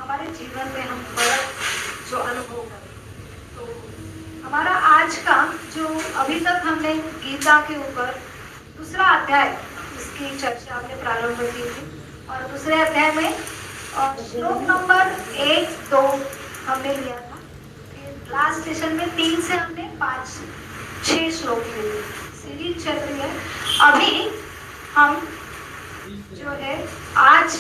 हमारे जीवन में हम फर्क जो अनुभव करें। तो हमारा आज का जो अभी तक हमने गीता के ऊपर दूसरा अध्याय इसकी चर्चा हमने प्रारंभ की थी और दूसरे अध्याय में श्लोक नंबर 1-2 हमने लिया था। लास्ट सेशन में 3 से हमने 5-6 श्लोक लिए, सीरीज चल रही है। अभी हम जो है आज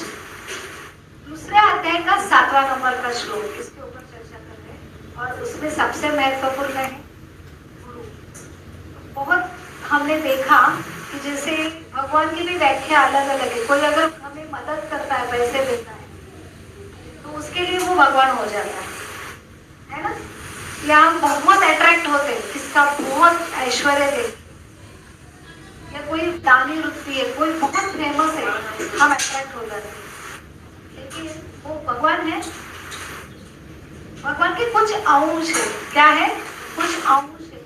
दूसरे अध्याय का 7वां नंबर का श्लोक इसके ऊपर चर्चा कर रहे हैं और उसमें सबसे महत्वपूर्ण है गुरु। बहुत हमने देखा कि जैसे भगवान की भी व्याख्या अलग अलग है। कोई अगर हमें मदद करता है, पैसे देता है, तो उसके लिए वो भगवान हो जाता है ना। या हम बहुत अट्रैक्ट होते हैं, किसका बहुत ऐश्वर्य दे, या कोई दानी वृत्ति है, कोई बहुत फेमस है, हम अट्रैक्ट हो जाते हैं। लेकिन वो भगवान है, भगवान के कुछ अंश है। क्या है? कुछ अंश है।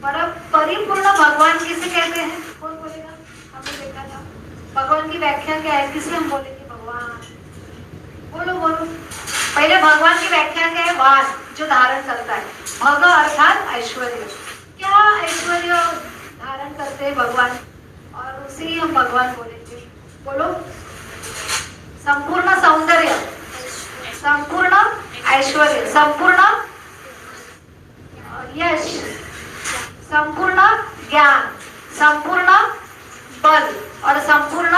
पर परिपूर्ण भगवान किसे कहते हैं? कौन बोलेगा? हमने देखा था भगवान की व्याख्या क्या है। किसे हम बोलेंगे? भगवान। बोलो बोलो। पहले भगवान की व्याख्या क्या है? वान, जो धारण करता है। भग अर्थात ऐश्वर्य। क्या ऐश्वर्य धारण करते हैं भगवान, और उसे ही हम भगवान बोलेंगे। बोलो। संपूर्ण सौंदर्य, संपूर्ण ऐश्वर्य, संपूर्ण यश, संपूर्ण ज्ञान, संपूर्ण बल और संपूर्ण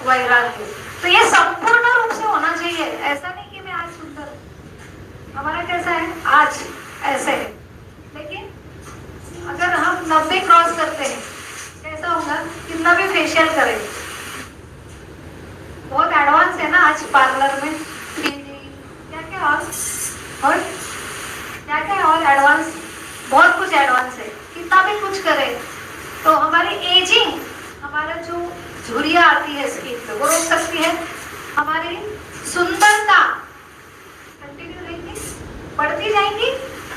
वैराग्य। तो ये संपूर्ण रूप से होना चाहिए। ऐसा नहीं कि मैं आज सुंदर हूँ, हमारा कैसा है आज ऐसे है, लेकिन अगर हम 90 क्रॉस करते हैं कैसा होगा? कितना भी फेशियल करें, बहुत एडवांस है ना आज पार्लर में, क्या क्या और क्या क्या और एडवांस, बहुत कुछ एडवांस है। कितना भी कुछ करें तो हमारी एजिंग, हमारा जो झुर्रियाँ आती है स्किन पे, वो रोक सकती है। हमारी सुंदरता कंटिन्यू रहेगी, बढ़ती जाएंगी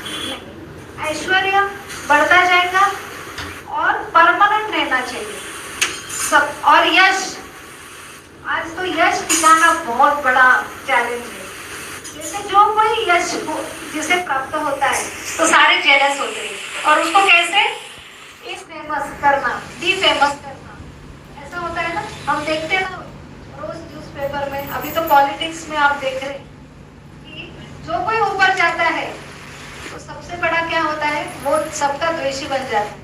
नहीं, ऐश्वर्य बढ़ता जाएगा और परमानेंट रहना चाहिए सब। और यश, आज तो यश टिकाना बहुत बड़ा चैलेंज है। जैसे जो कोई यश जिसे प्राप्त होता है तो सारे जेलस होते हैं, और उसको कैसे फेमस करना, डी फेमस करना, ऐसा होता है ना। हम देखते हैं ना रोज न्यूज़पेपर में, अभी तो पॉलिटिक्स में आप देख रहे हैं कि जो कोई ऊपर जाता है तो सबसे बड़ा क्या होता है, वो सबका द्वेषी बन जाता है।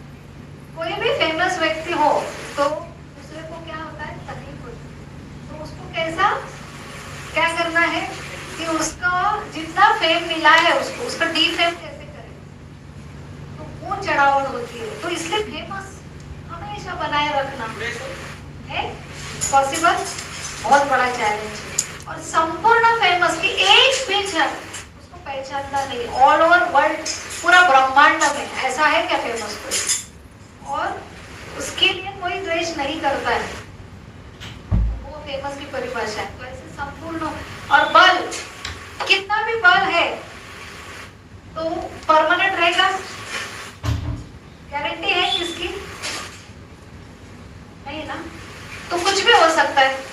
कोई भी फेमस व्यक्ति हो तो दूसरे को क्या होता है, तकलीफ होती है। तो उसको कैसा क्या करना है कि उसका जितना फेम मिला है उसको, उसका डी फेम कैसे करें, तो वो चढ़ावड़ होती है। तो इसलिए फेमस हमेशा बनाए रखना है पॉसिबल, बहुत बड़ा चैलेंज है। और संपूर्ण फेमस की एक भी जन उसको पहचानता नहीं, ऑल ओवर वर्ल्ड, पूरा ब्रह्मांड में ऐसा है क्या फेमस कोई, और उसके लिए कोई द्वेष नहीं करता है, वो फेमस की परिभाषा है। तो ऐसे संपूर्ण। और बल, कितना भी बल है तो परमानेंट रहेगा, गारंटी है किसकी? नहीं ना। तो कुछ भी हो सकता है।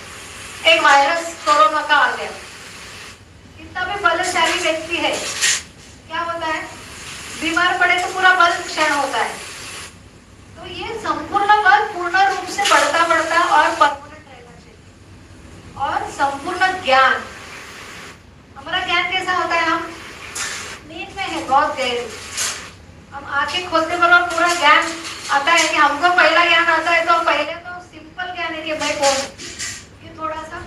एक वायरस कोरोना का आ गया, कितना भी बलशाली व्यक्ति है, क्या होता है, बीमार पड़े तो पूरा बल क्षण होता है। तो ये संपूर्ण बल पूर्ण रूप से बढ़ता बढ़ता और परमानेंट रहना चाहिए। और संपूर्ण ज्ञान, हमारा ज्ञान कैसा होता है, हम नींद में है बहुत गहरी, हम आंखें खोलते बराबर पूरा ज्ञान आता है कि हमको पहला ज्ञान आता है। तो पहले तो सिंपल ज्ञान है कि मैं कौन हूँ, ये थोड़ा सा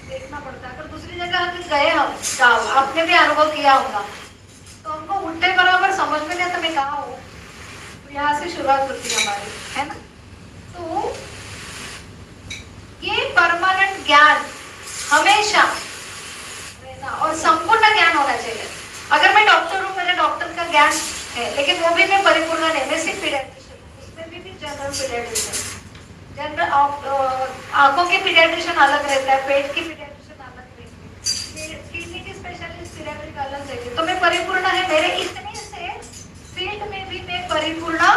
देखना पड़ता है। अगर दूसरी जगह गए हम गाँव, आपने भी अनुभव किया होगा, तो हमको उठते बराबर समझ में नहीं आता मैं कहाँ हूँ। तो यहाँ से शुरुआत होती है हमारी, है ना। तो ये परमानेंट ज्ञान हमेशा रहना और संपूर्ण ज्ञान होना चाहिए। अगर मैं डॉक्टर हूँ, मेरे डॉक्टर का ज्ञान है, लेकिन वो भी मैं परिपूर्ण नहीं, मैं सिर्फ पीडियाट्रिशियन हूँ, उसमें भी जनरल पीडियाट्रिशियन। जनरल आंखों के पीडियाट्रिशियन अलग रहता है, पेट की पीडियाट्रिशियन अलग रहती है, किडनी की स्पेशलिस्ट पीडियाट्रिक अलग रहती है। तो मैं परिपूर्ण है, मेरे इतने से फील्ड में भी मैं परिपूर्ण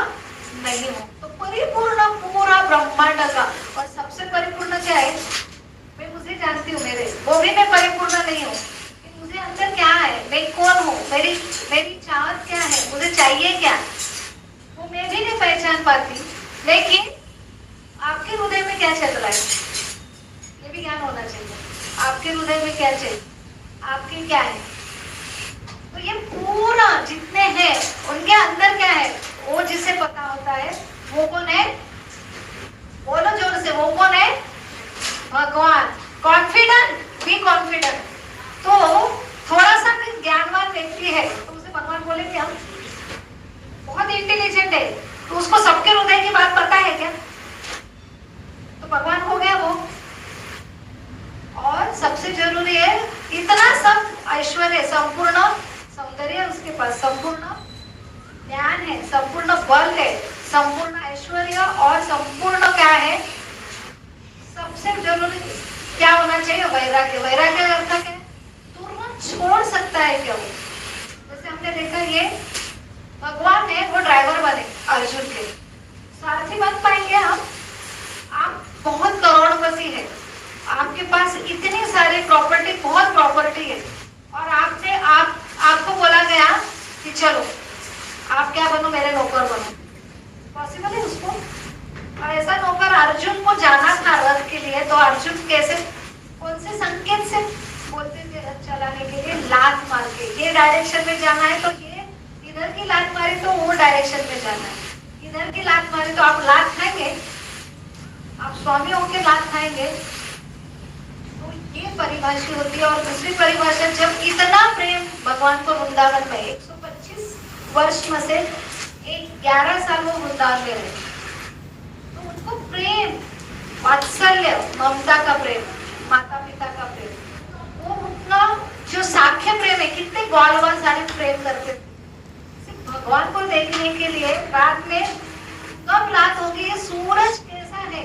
नहीं हूँ। तो परिपूर्ण पूरा ब्रह्मांड का, और सबसे परिपूर्ण क्या है, मैं मुझे जानती हूँ मेरे, वो भी मैं परिपूर्ण नहीं हूँ। मुझे अंदर क्या है, मैं कौन हूँ, मेरी मेरी चाहत क्या है, मुझे चाहिए क्या, वो मैं भी नहीं पहचान पाती। लेकिन आपके हृदय में क्या चल रहा है, ये भी ज्ञान होना चाहिए। आपके हृदय में क्या चाहिए, आपके क्या है, तो ये पूरा जितने हैं उनके अंदर क्या है, वो जिसे पता होता है वो कौन है, बोलो जोर से, वो कौन है, भगवान। Confident, be confident. तो थोड़ा सा भी ज्ञानवान व्यक्ति है तो उसे भगवान बोलेंगे हम, बहुत इंटेलिजेंट है तो उसको सबके हृदय की बात पता है क्या, तो भगवान हो गया वो। और सबसे जरूरी है, इतना सब ऐश्वर्य, संपूर्ण सौंदर्य उसके पास, संपूर्ण ज्ञान है, संपूर्ण बल है, संपूर्ण ऐश्वर्य और संपूर्ण क्या है, सबसे जरूरी क्या होना चाहिए, वैराग्य। वैराग्य का अर्थ क्या है, तुरंत छोड़ सकता है क्या वो। जैसे हमने देखा ये भगवान है, वो ड्राइवर बने अर्जुन के, सारथी बन पाएंगे हम। आप बहुत करोड़पति है, आपके पास इतनी सारी प्रॉपर्टी, बहुत प्रॉपर्टी है, और आपको बोला गया कि चलो आप क्या बनो, मेरे नौकर बनो, पॉसिबल है उसको। और ऐसा नौकर अर्जुन को जाना था रथ के लिए, तो अर्जुन कैसे, कौन से संकेत से बोलते थे रथ चलाने के लिए, लात मार के, ये डायरेक्शन में जाना है तो ये, इधर की लात मारी तो वो डायरेक्शन में जाना है, इधर की लात मारी तो आप लात खाएंगे, आप स्वामी होके लात खाएंगे। तो ये परिभाषा होती है। और दूसरी परिभाषा, जब इतना प्रेम भगवान को वृंदावन में 125 वर्ष में से 11 साल वो वृंदावन में रहे, तो उनको प्रेम, वात्सल्य, ममता का प्रेम, माता पिता का प्रेम, वो उतना जो साख्य प्रेम है, कितने ग्वालवाल सारे प्रेम करते थे सिर्फ भगवान को देखने के लिए। रात में कब रात होगी, ये सूरज कैसा है,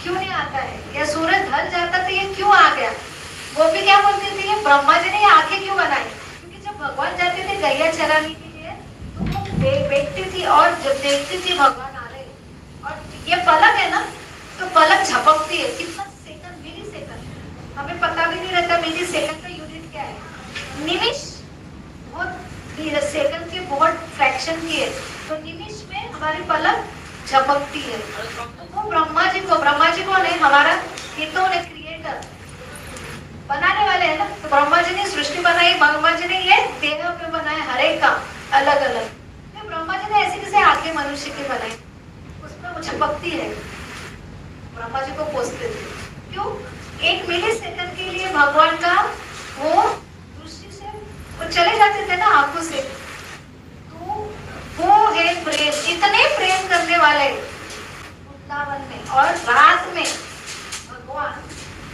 क्यों नहीं आता है, या सूरज ढल जाता तो ये क्यों आ गया। वो भी क्या बोलते थे, ये ब्रह्मा जी ने आंखें क्यों बनाई, क्योंकि जब भगवान जाते थे गैया चराने के लिए तो वो देखती थी, और जब देखती थी भगवान आ रहे, और ये पलक है ना, तो पलक झपकती है, कितना सेकंड, मिली सेकंड, हमें पता भी नहीं रहता मिली सेकंड का यूनिट क्या है, निमिष, बहुत सेकंड के बहुत फ्रैक्शन की है, तो निमिष में हमारी पलक झपकती है। तो वो ब्रह्मा जी को नहीं, हमारा ये तो ने क्रिएटर, बनाने वाले हैं ना, तो ब्रह्मा जी ने सृष्टि बनाई, ब्रह्मा जी ने ये देह पे बनाए, हर एक का अलग अलग। तो ब्रह्मा जी ने ऐसी कैसे आंखें मनुष्य की बनाई, उसमें वो झपकती है, ब्रह्मा जी को पोसते थे, क्यों, 1 मिली सेकंड के लिए भगवान का वो दृष्टि से वो चले जाते थे ना आंखों से। तो वो है प्रेम, इतने प्रेम करने वाले वृंदावन में। और रात में भगवान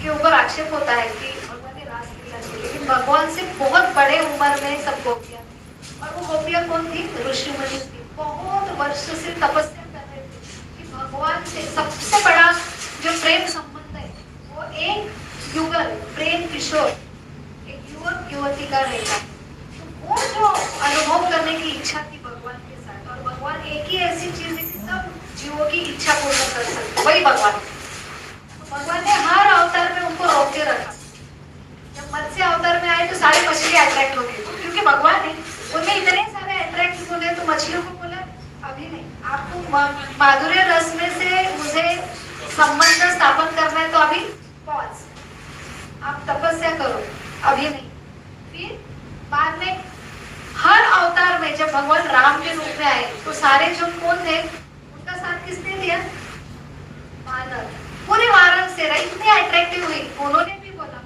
के ऊपर आक्षेप होता है कि भगवान ने रास लीला की, लेकिन भगवान से बहुत बड़े उम्र में सब गोपियां, और वो गोपियां कौन थी, ऋषिमुनि थी, बहुत वर्ष से तपस्या कर रहे थे कि भगवान से सबसे बड़ा जो प्रेम संबंध है वो एक युगल प्रेम किशोर, एक युवक युवती का रहता है। तो वो जो अनुभव करने की इच्छा थी भगवान के साथ, और भगवान एक ही ऐसी चीज है कि सब जीवों की इच्छा पूर्ण कर सकते, वही भगवान। तो भगवान ने हर अवतार में उनको रोक के रखा। जब मत्स्य अवतार में आए तो सारी मछलियां अट्रैक्ट हो गई, क्योंकि भगवान है, उनमें इतने सारे अट्रैक्ट बोले, तो मछलियों को बोला अभी नहीं, आपको माधुर्य रस में से मुझे संबंध स्थापन करना है, तो अभी पॉज, आप तपस्या करो, अभी नहीं। फिर बाद में हर अवतार में जब भगवान राम के रूप में आए तो सारे जो कौन थे, उनका साथ किसने दिया, वानर, पूरे वानर से इतने अट्रैक्टिव हुई। उन्होंने भी बोला,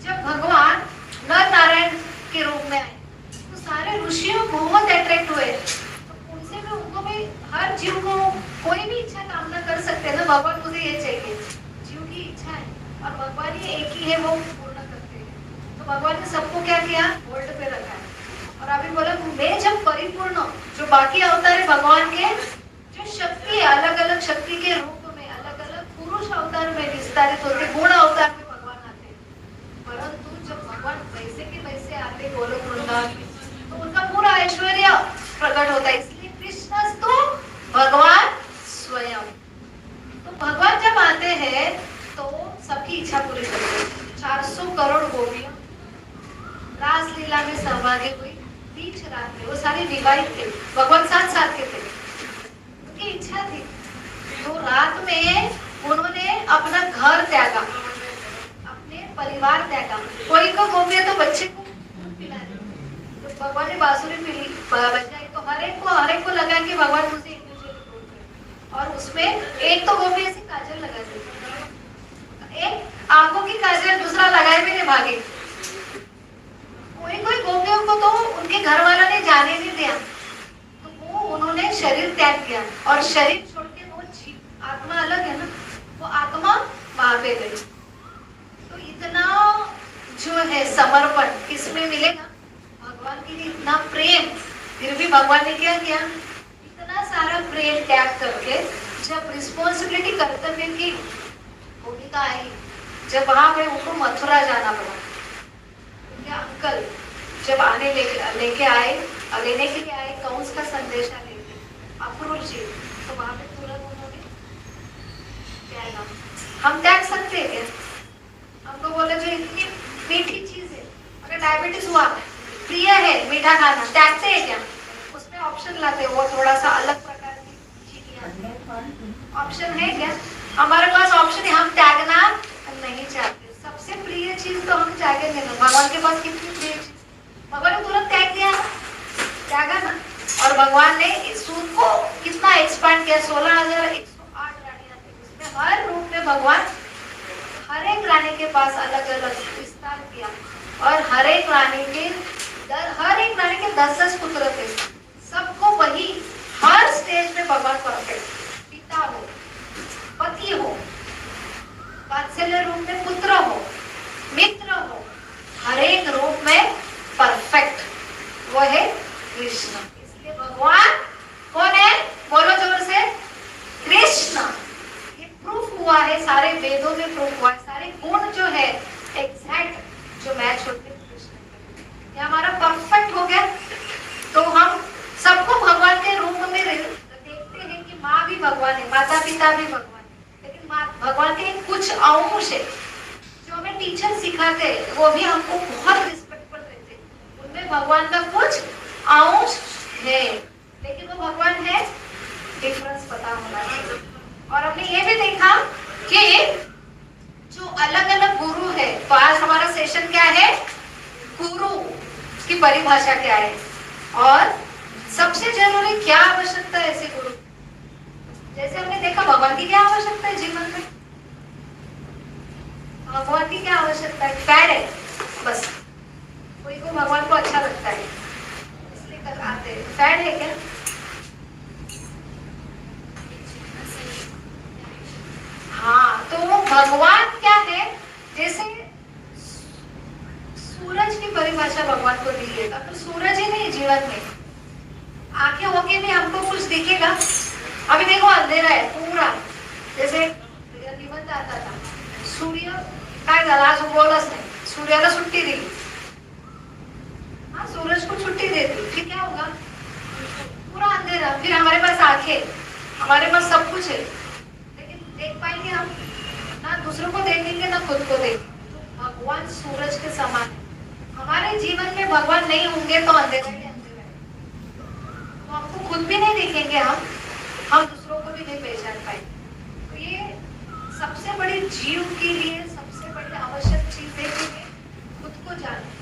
जब भगवान नर नारायण के रूप में आए तो सारे ऋषियों बहुत अट्रैक्ट हुए, तो उनसे भी, उनको भी, हर जीव को कोई भी इच्छा कामना कर सकते हैं ना, भगवान मुझे ये चाहिए, जीव की इच्छा है, और भगवान ही एक ही है, वो पूर्ण करते हैं। तो भगवान ने सबको क्या किया, होल्ड पे रखा है। और अभी बोला, मैं जब परिपूर्ण, जो बाकी अवतार है भगवान के, जो शक्ति है, अलग अलग शक्ति के रूप में, अलग अलग पुरुष अवतार में विस्तारित होते, गुण अवतार में भगवान आते, परंतु जब भगवान वैसे के वैसे आते गोलोक वृंदावन में, तो उनका पूरा ऐश्वर्य प्रकट होता है। इसलिए कृष्णस्तु भगवान स्वयं, तो भगवान जब आते हैं तो सबकी इच्छा पूरी करते हैं। 400 करोड़ गोपियां रासलीला में सहभागी हुई बीच रात में। वो सारे विवाहित थे, भगवान 7 साल के थे, उनकी इच्छा थी। तो रात में उन्होंने अपना घर त्यागा, अपने परिवार त्यागा। कोई को गोपियां तो बच्चे को पिला दी, तो भगवान ने बांसुरी मिली बजाई, तो हर एक को लगा कि भगवान मुझे एक दूसरे को बोल। और उसमें एक तो गोपी ऐसी काजल लगा दी, एक आंखों की काजल, दूसरा लगाए भी नहीं, भागे। कोई गोपियों को तो उनके घर वालों ने जाने नहीं दिया, तो वो उन्होंने शरीर त्याग किया। और शरीर छोड़ के वो आत्मा अलग है ना, वो आत्मा वहां पे गई। तो इतना जो है समर्पण किसमें मिलेगा? भगवान के लिए इतना प्रेम। फिर भी भगवान ने क्या किया? इतना सारा प्रेम त्याग करके जब रिस्पॉन्सिबिलिटी, कर्तव्य की भूमिका आई, जब वहां पे उनको मथुरा जाना पड़ा, उनके अंकल जब लेके आए, लेने के लिए आए कंस का संदेशा लेके, अक्रूर जी, तो वहां पे तुरंत उन्होंने त्यागा। हम त्याग सकते हैं क्या? हमको बोले जो इतनी मीठी चीज है, अगर डायबिटीज हुआ, प्रिय है मीठा खाना, त्यागते हैं क्या? उसमें ऑप्शन लाते, वो थोड़ा सा अलग प्रकार की चीजें, ऑप्शन है क्या? हमारे पास ऑप्शन है, हम त्यागना नहीं चाहते। सबसे प्रिय चीज तो हम त्यागेंगे ना। भगवान के पास कितनी प्रिय चीज, भगवान ने तुरंत त्याग दिया, त्यागा ना। और भगवान ने इस सूद को कितना एक्सपांड किया, 16,108 रानियां थी, उसमें हर रूप में भगवान हर एक रानी के पास अलग अलग विस्तार किया। और हर एक रानी के 10-10 पुत्र थे, सबको वही, हर स्टेज में भगवान परफेक्ट, पिता हो, पति हो, वात्सल्य रूप में पुत्र हो, मित्र हो, हर एक रूप में परफेक्ट, वो है कृष्ण। इसलिए भगवान कौन है? बोलो जोर से, कृष्ण। ये प्रूफ हुआ है, सारे वेदों में प्रूफ हुआ है, सारे गुण जो है एग्जैक्ट जो मैच होते हैं कृष्ण, ये हमारा परफेक्ट हो गया। तो हम सबको भगवान के रूप में देखते हैं कि माँ भी भगवान है, माता पिता भी भगवान है, लेकिन भगवान के कुछ अंश है जो हमें टीचर सिखाते हैं, वो भी हमको बहुत रिस्पेक्टफुल देते हैं, उनमें भगवान का कुछ अंश है, लेकिन वो भगवान है, डिफरेंस पता होना चाहिए। और हमने ये भी देखा कि जो अलग अलग गुरु है, तो आज हमारा सेशन क्या है? गुरु की परिभाषा क्या है, और सबसे जरूरी क्या आवश्यकता है ऐसे गुरु। जैसे हमने देखा भगवान की क्या आवश्यकता है जीवन में, भगवान की क्या आवश्यकता है? फैड है बस, कोई को भगवान को अच्छा लगता है इसलिए कर आते हैं, फैड है क्या? हाँ, तो भगवान क्या है? जैसे सूरज की परिभाषा भगवान को दी है, तो सूरज ही नहीं जीवन में, आंखें होके भी हमको कुछ दिखेगा। अभी देखो अंधेरा है पूरा, जैसे निबंध आता था, सूर्य काय झाला, आज उगवलाच नाही, सूर्याला सुट्टी दिली, हाँ सूरज को छुट्टी दे दी, फिर क्या होगा? पूरा अंधेरा। फिर हमारे पास आंखें, हमारे पास सब कुछ है, लेकिन देख पाएंगे हम ना? दूसरों को देखेंगे ना खुद को देखेंगे। तो भगवान सूरज के समान है। हमारे जीवन में भगवान नहीं होंगे तो अंधेरा ही अंधेरा है, तो हमको खुद भी नहीं देखेंगे, हम दूसरों को भी नहीं पहचान पाएंगे। तो ये सबसे बड़ी जीव के लिए सबसे बड़ी आवश्यक चीज है कि मैं खुद को जानूं,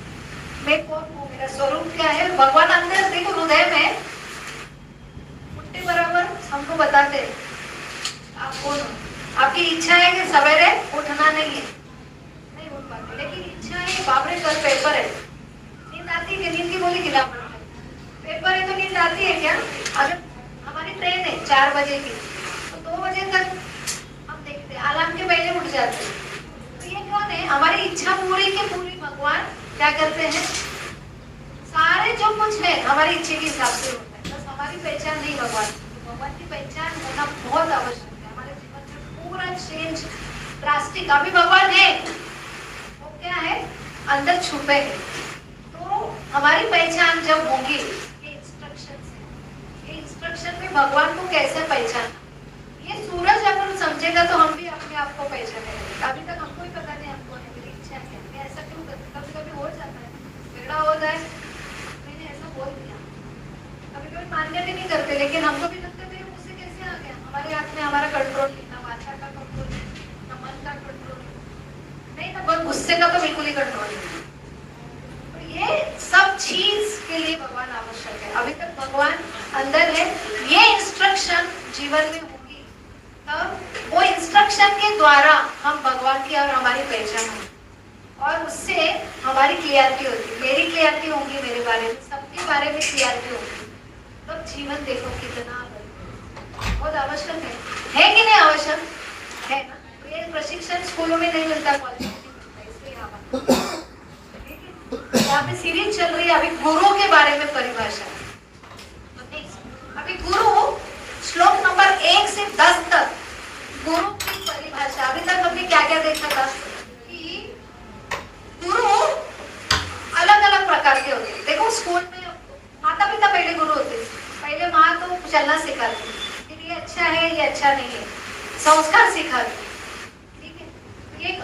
मैं कौन हूँ, मेरा स्वरूप क्या है। भगवान अंदर देखो, हृदय में उठने बराबर हमको बताते हैं आप कौन हो। आपकी इच्छा है कि सवेरे उठना नहीं है, नहीं उठ पाते, लेकिन इच्छा है बाबरे कल पेपर है, नींद आती है? नींद की बोली गिला पेपर है तो नींद आती है क्या? अगर हमारी ट्रेन है 4 बजे की, तो 2 बजे तक हम देखते हैं, अलार्म के पहले उठ जाते हैं। तो ये कौन है? हमारी इच्छा पूरी की पूरी भगवान क्या करते हैं? सारे जो कुछ है हमारी इच्छा के हिसाब से होता है, बस हमारी पहचान नहीं भगवान। भगवान की पहचान होना बहुत आवश्यक है हमारे जीवन में, पूरा चेंज ड्रास्टिक। अभी भगवान है, वो क्या है? अंदर छुपे है। तो हमारी पहचान जब होगी इंस्ट्रक्शन में भगवान को कैसे पहचानना, ये सूरज अगर समझेगा तो हम भी अपने आप को पहचानेंगे। अभी तक हमको ही पता नहीं हमको है, मेरी इच्छा क्या है। थे, लेकिन हमको भी लगता है मुझसे कैसे आ गया। हमारे हाथ में हमारा कंट्रोल नहीं, ना वाचा का कंट्रोल है, ना मन का कंट्रोल नहीं, ना गुस्से का तो बिल्कुल ही कंट्रोल नहीं। तो ये सब चीज के लिए भगवान आवश्यक है। अभी तक भगवान अंदर है, ये इंस्ट्रक्शन जीवन में होगी तब वो इंस्ट्रक्शन के द्वारा हम भगवान की और हमारी पहचान होगी, और उससे हमारी क्लियरिटी होती, मेरी क्लियरिटी होगी, मेरे बारे में, सबके बारे में क्लियरिटी होगी, तब जीवन देखो कितना बहुत आवश्यक है कि नहीं आवश्यक है ना। तो ये प्रशिक्षण स्कूलों में नहीं मिलता, कॉलेज में नहीं मिलता, इसलिए यहाँ पे सीरीज चल रही है अभी गुरु के बारे में परिभाषा। अभी गुरु श्लोक नंबर 1 से 10 तक गुरु की परिभाषा। अभी तक हमने क्या क्या देखा था कि गुरु अलग अलग प्रकार के होते हैं। देखो स्कूल में माता पिता पहले गुरु होते हैं, पहले माँ तो चलना सिखाती, फिर ये अच्छा है ये अच्छा नहीं है, संस्कार सिखाती, ठीक है,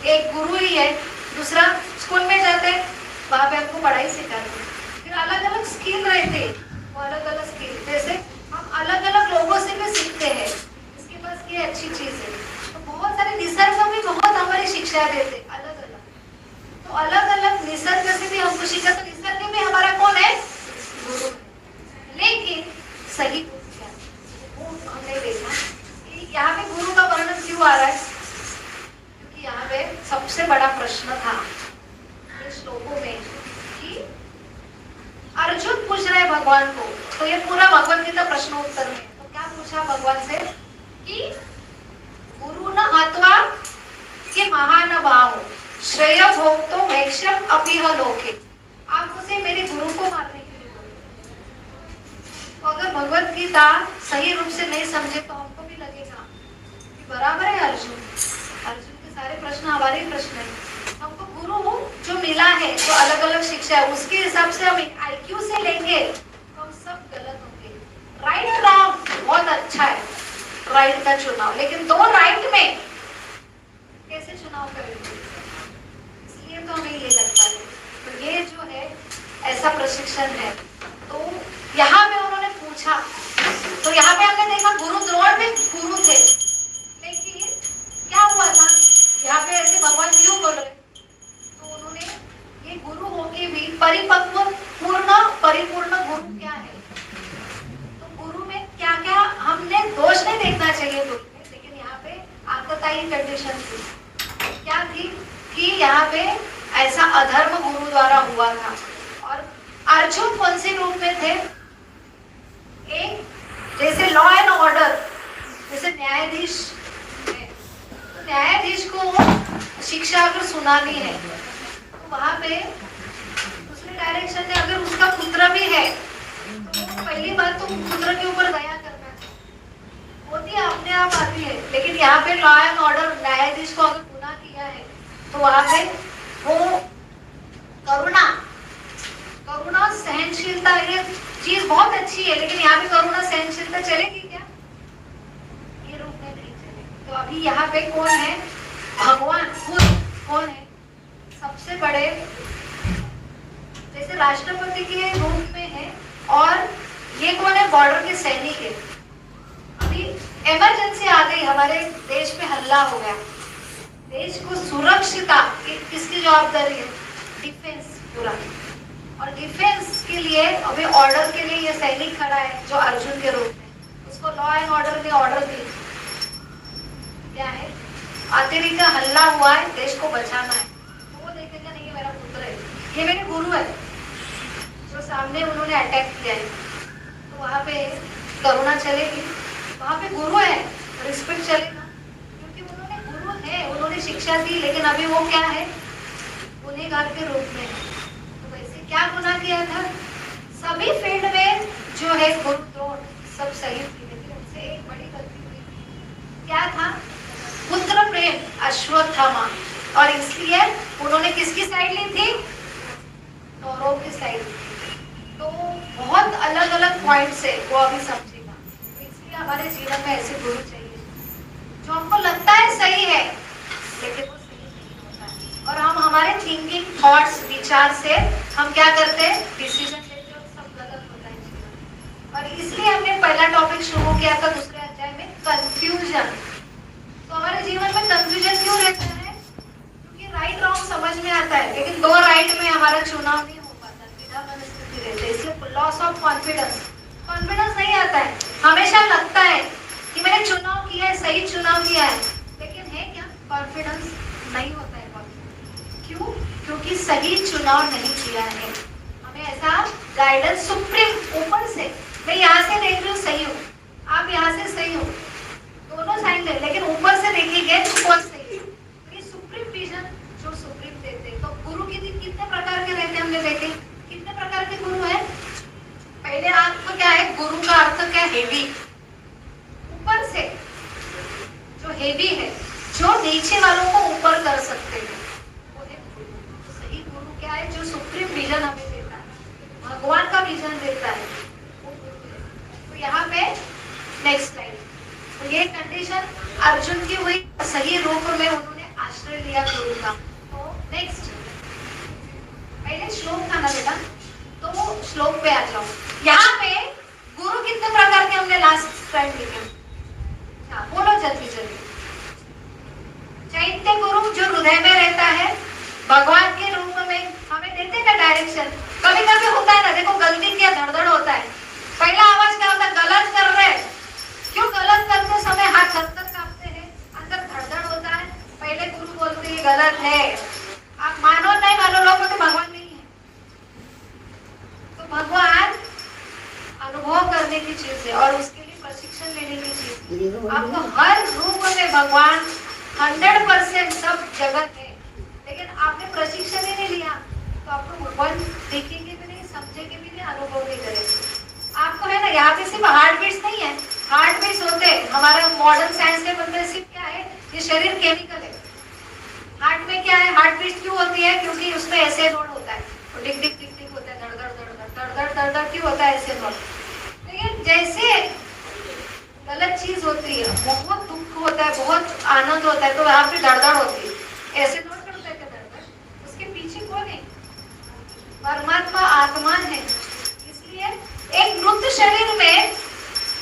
एक गुरु ही है। दूसरा स्कूल में जाते हैं, वहां पे हमको पढ़ाई सिखाते, फिर अलग अलग स्किल रहते, वो अलग अलग स्किल, जैसे हम अलग अलग लोगों से भी सीखते हैं, इसके पास ये अच्छी चीज है। तो बहुत सारे निसर्ग में भी बहुत हमारी शिक्षा देते अलग अलग, तो अलग अलग निसर्ग से भी हमको शिक्षा, तो निसर्ग में हमारा कौन है, गुरु। लेकिन सही क्या वो हमने देखा कि यहाँ पे गुरु का वर्णन क्यों आ रहा है, क्योंकि यहाँ पे सबसे बड़ा प्रश्न था श्लोकों में कि अर्जुन पूछ रहे भगवान को, तो ये पूरा भगवद गीता प्रश्नोत्तर में, तो क्या पूछा भगवान से कि गुरु न हत्वा के महान भाव श्रेय भोग तो वैक्षम अपिह लोके, आप उसे मेरे गुरु को मारने के लिए बोले। तो अगर भगवद गीता सही रूप से नहीं समझे तो हमको भी लगेगा कि बराबर है अर्जुन के सारे प्रश्न हमारे ही प्रश्न है। हमको गुरु जो मिला है, जो अलग अलग शिक्षा है, उसके हिसाब से हम IQ से लेंगे तो हम सब गलत होंगे। राइट रॉन्ग बहुत अच्छा है, राइट का चुनाव, लेकिन दो राइट में कैसे चुनाव करेंगे, इसलिए तो हमें ये लगता है। तो ये जो है ऐसा प्रशिक्षण है। तो यहाँ पे उन्होंने पूछा, तो यहाँ पे हमने देखा गुरु द्रोण में गुरु थे, लेकिन क्या हुआ था यहाँ पे ऐसे भगवान क्यों बोल रहे, तो उन्होंने ये गुरु होके भी परिपक्व परिपूर्ण गुरु क्या है, तो गुरु में क्या क्या हमने दोष नहीं देखना चाहिए गुरु में, लेकिन यहाँ पे आतताई कंडीशन थी, क्या थी कि यहाँ पे ऐसा अधर्म गुरु द्वारा हुआ था। और अर्जुन कौन से रूप में थे, एक जैसे लॉ एंड ऑर्डर, जैसे न्यायाधीश, तो न्यायाधीश को शिक्षा अगर सुनानी है तो वहां पे दूसरे डायरेक्शन में अगर उसका पुत्र भी है तो पहली बात तो पुत्र के ऊपर दया करना होती है, अपने आप आती है। लेकिन यहाँ पे लॉ एंड ऑर्डर, न्यायाधीश को अगर गुनाह किया है तो वहां पे वो करुणा सहनशीलता, ये चीज बहुत अच्छी है, लेकिन यहाँ पे करुणा सहनशीलता चलेगी क्या, ये रूप में नहीं चलेगी। तो अभी यहाँ पे कौन है, भगवान खुद कौन है, सबसे बड़े जैसे राष्ट्रपति के रूप में है, और ये कौन है, बॉर्डर के सैनिक है। अभी इमरजेंसी आ गई, हमारे देश में हल्ला हो गया, देश को सुरक्षिता किसकी जवाबदारी है, डिफेंस पूरा, और डिफेंस के लिए अभी ऑर्डर के लिए ये सैनिक खड़ा है जो अर्जुन के रूप में, उसको लॉ एंड ऑर्डर ने ऑर्डर दी, क्या है, अतिरिक्त हल्ला हुआ है, देश को बचाना है, तो वो देखेगा नहीं ये मेरा पुत्र है, ये मेरे गुरु है जो सामने उन्होंने अटैक किया है, तो वहाँ पे करुणा चलेगी, वहाँ पे गुरु है, रिस्पेक्ट चलेगा, क्योंकि उन्होंने गुरु है, उन्होंने शिक्षा दी, लेकिन अभी वो क्या है, गुनहगार के रूप में है। तो वैसे क्या गुनाह किया था, सभी फील्ड में जो है गुरु द्रोण सब सही थी, लेकिन उनसे एक बड़ी गलती हुई, क्या था, पुत्र प्रेम अश्वत्थामा, और इसलिए उन्होंने किसकी साइड ली थी, कौरव की साइड। तो बहुत अलग अलग पॉइंट से वो अभी समझेगा, इसलिए हमारे जीवन में ऐसे गुरु चाहिए जो हमको लगता है सही है, लेकिन वो सही नहीं होता है, और हम हमारे थिंकिंग, थॉट्स, विचार से हम क्या करते हैं, डिसीजन लेते हैं, सब गलत होता है जीवन। और इसलिए हमने पहला टॉपिक शुरू किया था दूसरे अध्याय में, कंफ्यूजन। तो हमारे जीवन में कंफ्यूजन क्यों रहता है? क्योंकि राइट रॉन्ग समझ में आता है, लेकिन दो राइट में हमारा चुनाव नहीं हो पाता, विधा मनस्थिति रहती है। इसलिए लॉस ऑफ कॉन्फिडेंस, कॉन्फिडेंस नहीं आता है। हमेशा लगता है कि मैंने चुनाव किया है, सही चुनाव किया है, लेकिन है क्या? कॉन्फिडेंस नहीं होता है। क्यों? क्योंकि सही चुनाव नहीं किया है। हमें ऐसा गाइडेंस सुप्रीम ऊपर से, मैं यहाँ से देख रही हूँ सही हूँ, आप यहाँ से सही हो, दोनों साइड है, लेकिन ऊपर से देखेंगे तो कौन सही है? ये सुप्रीम विजन जो सुप्रीम देते हैं। तो गुरु कितने प्रकार के रहते हैं हमने देखे, कितने प्रकार के गुरु है। पहले आपको क्या है, गुरु का अर्थ क्या? हेवी, ऊपर से जो हेवी है, जो नीचे वालों को ऊपर कर सकते हैं, वो है गुरु। तो सही गुरु क्या है? जो सुप्रीम विजन हमें देता है, भगवान का विजन देता है, वो गुरु है। तो यहाँ पे नेक्स्ट स्लाइड, तो ये कंडीशन अर्जुन की हुई, सही रूप में उन्होंने आश्रय लिया गुरु का। तो नेक्स्ट, पहले श्लोक था ना बेटा, तो श्लोक पे आ जाओ। यहाँ पे गुरु कितने प्रकार के हमने लास्ट टाइम देखे, बोलो जल्दी जल्दी। चैत्य गुरु जो हृदय में रहता है, भगवान के रूप में हमें देते हैं ना डायरेक्शन। कभी कभी होता है ना, देखो गलती किया, धड़धड़ होता है, पहला आवाज क्या होता है? गलत कर रहे हैं। क्यों? गलत करते समय हाथ थर-थर कांपते हैं, अंदर धड़धड़ होता है। पहले गुरु बोलते हैं गलत है, आप मानो नहीं मानो, लोगों के भगवान नहीं है। तो भगवान अनुभव करने की चीज है और उसके लिए प्रशिक्षण लेने की चीज है। आपको हर रूप में भगवान 100% सब जगत है, लेकिन आपने प्रशिक्षण ही नहीं लिया तो आपको भगवान देखेंगे भी नहीं, समझेंगे भी नहीं, अनुभव नहीं करेंगे। आपको है ना, यहाँ पे सिर्फ हार्ट बीट्स नहीं है, हार्ट बीट्स होते हैं। हमारा मॉडर्न साइंस के बंदे सिर्फ क्या है, ये शरीर केमिकल है। हार्ट में क्या है? हार्ट बीट्स क्यों होती है? क्योंकि उसमें ऐसे नोड होता है, टिक टिक टिक टिक होता है, धड़धड़ धड़धड़ धड़धड़ धड़धड़ क्यों होता है ऐसे नोड। लेकिन जैसे गलत चीज होती है, बहुत दुख होता है, बहुत आनंद होता है, तो वहां पे धड़धड़ होती है, ऐसे नोट करते हैं धड़धड़। उसके पीछे कौन है? परमात्मा, आत्मा है। इसलिए एक मृत शरीर में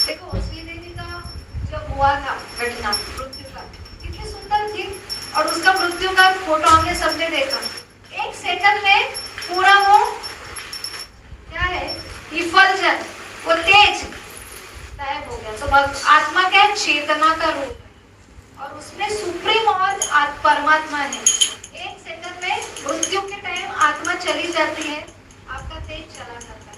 देखो, श्रीदेवी का जब हुआ था घटना मृत्यु का, कितनी सुंदर थी, और उसका मृत्यु का फोटो हमने सबने देखा। एक सेकंड में पूरा वो क्या है, इफल्जन, वो तेज गायब हो गया। तो आत्मा क्या है? चेतना का रूप है, और उसमें सुप्रीम और परमात्मा है। एक सेकंड में मृत्यु के टाइम आत्मा चली जाती है, आपका तेज चला जाता है।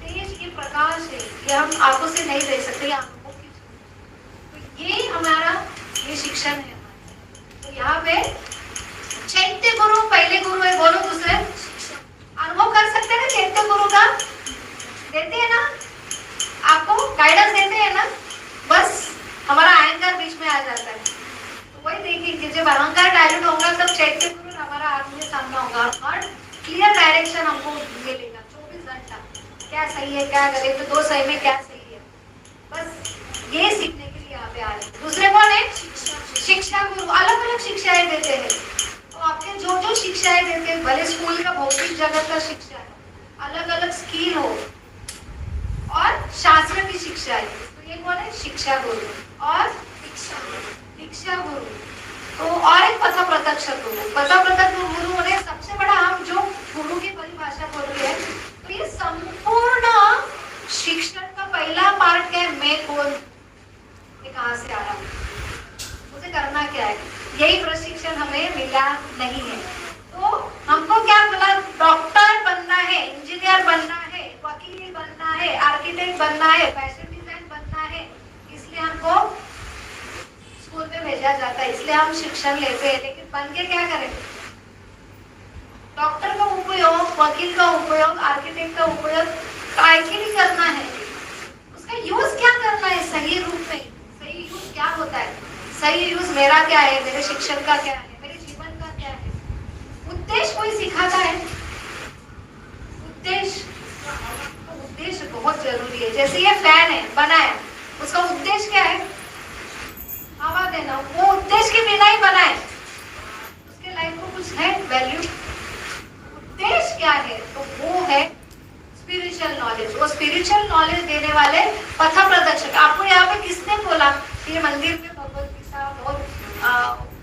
तेज ये प्रकाश है, ये हम आंखों से नहीं देख सकते, आंखों की। तो ये हमारा ये शिक्षण है। तो यहाँ पे चैत्य गुरु पहले गुरु है, बोलो दूसरे। अनुभव कर सकते हैं ना चैत्य गुरु का? देते हैं ना, आपको गाइडेंस देते हैं ना। बस हमारा अहंकार बीच में आ जाता है, तो वही देखिए कि जब अहंकार डायल्यूट होगा तब चैत्य गुरु हमारा आत्म सामना होगा और क्लियर डायरेक्शन हमको मिलेगा 24 घंटा, क्या सही है क्या गलत, तो दो सही में क्या सही है। बस ये सीखने के लिए यहाँ पे आ रहे हैं। दूसरे कौन है? शिक्षा गुरु। अलग अलग शिक्षाएं देते हैं, तो आपके जो जो शिक्षाएं देते हैं, भले स्कूल का भौतिक जगत का शिक्षा है, अलग अलग स्किल हो, और शास्त्र की शिक्षा है, तो ये कौन है? शिक्षा गुरु और दीक्षा गुरु। तो और एक पथ प्रत्यक्ष गुरु। पथ प्रत्यक्ष गुरु होने सबसे बड़ा, हम जो गुरु की परिभाषा बोल रहे हैं, तो ये संपूर्ण शिक्षण का पहला पार्ट क्या है? मैं कौन, ये कहाँ से आया, मुझे करना क्या है, यही प्रशिक्षण हमें मिला नहीं है। तो हमको क्या बोला? डॉक्टर बनना है, इंजीनियर बनना है, वकील बनना है, आर्किटेक्ट बनना है, फैशन डिजाइन बनना है, इसलिए हमको स्कूल में भेजा जाता है, इसलिए हम शिक्षण लेते हैं। लेकिन बन के क्या करें? डॉक्टर का उपयोग, वकील का उपयोग, आर्किटेक्ट का उपयोग काय के लिए करना है? उसका यूज क्या करना है सही रूप में? सही यूज क्या होता है? सही यूज मेरा क्या है, मेरे शिक्षण का क्या है, मेरे जीवन का क्या है? उद्देश्य कोई सिखाता है? उद्देश्य, उद्देश्य बहुत जरूरी है। जैसे ये फैन है, बना है, उसका उद्देश्य क्या है? हवा देना। वो उद्देश्य के बिना ही बना है, उसके लाइफ को कुछ है वैल्यू? उद्देश्य क्या है? तो वो है स्पिरिचुअल नॉलेज। नॉलेज, वो स्पिरिचुअल नॉलेज देने वाले पथ प्रदर्शक। आपको यहाँ पे किसने बोला ये मंदिर में भगवत गीता बहुत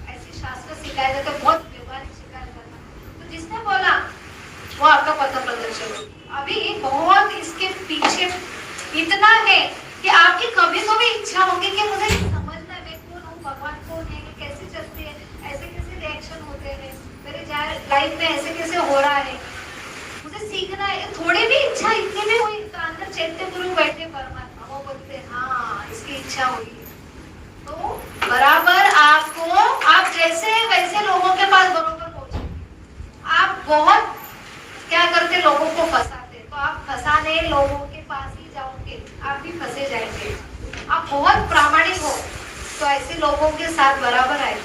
ऐसे शास्त्र सिखाया जाता है, बहुत व्यवहारिक सिखाया जाता है, तो जिसने बोला वो आपका पथ प्रदर्शक है। अभी बहुत इसके पीछे इतना है कि आपकी कभी तो भी इच्छा होगी कि मुझे समझना है मैं कौन हूँ, भगवान कौन है, कैसे चलते हैं, ऐसे कैसे रिएक्शन होते हैं मेरे लाइफ में, ऐसे कैसे हो रहा है, मुझे सीखना है। थोड़ी भी इच्छा इतनी भी हुई तो अंदर चैत्य गुरु बैठे परमात्मा, वो बोलते हाँ इसकी इच्छा हुई तो बराबर आपको, आप जैसे वैसे लोगों के पास बरोबर पहुंचे। आप बहुत क्या करते, लोगों को फंसाते, तो आप फंसाने लोगों के पास ही जाओगे, आप भी फंसे जाएंगे। आप बहुत प्रामाणिक हो तो ऐसे लोगों के साथ बराबर आएंगे।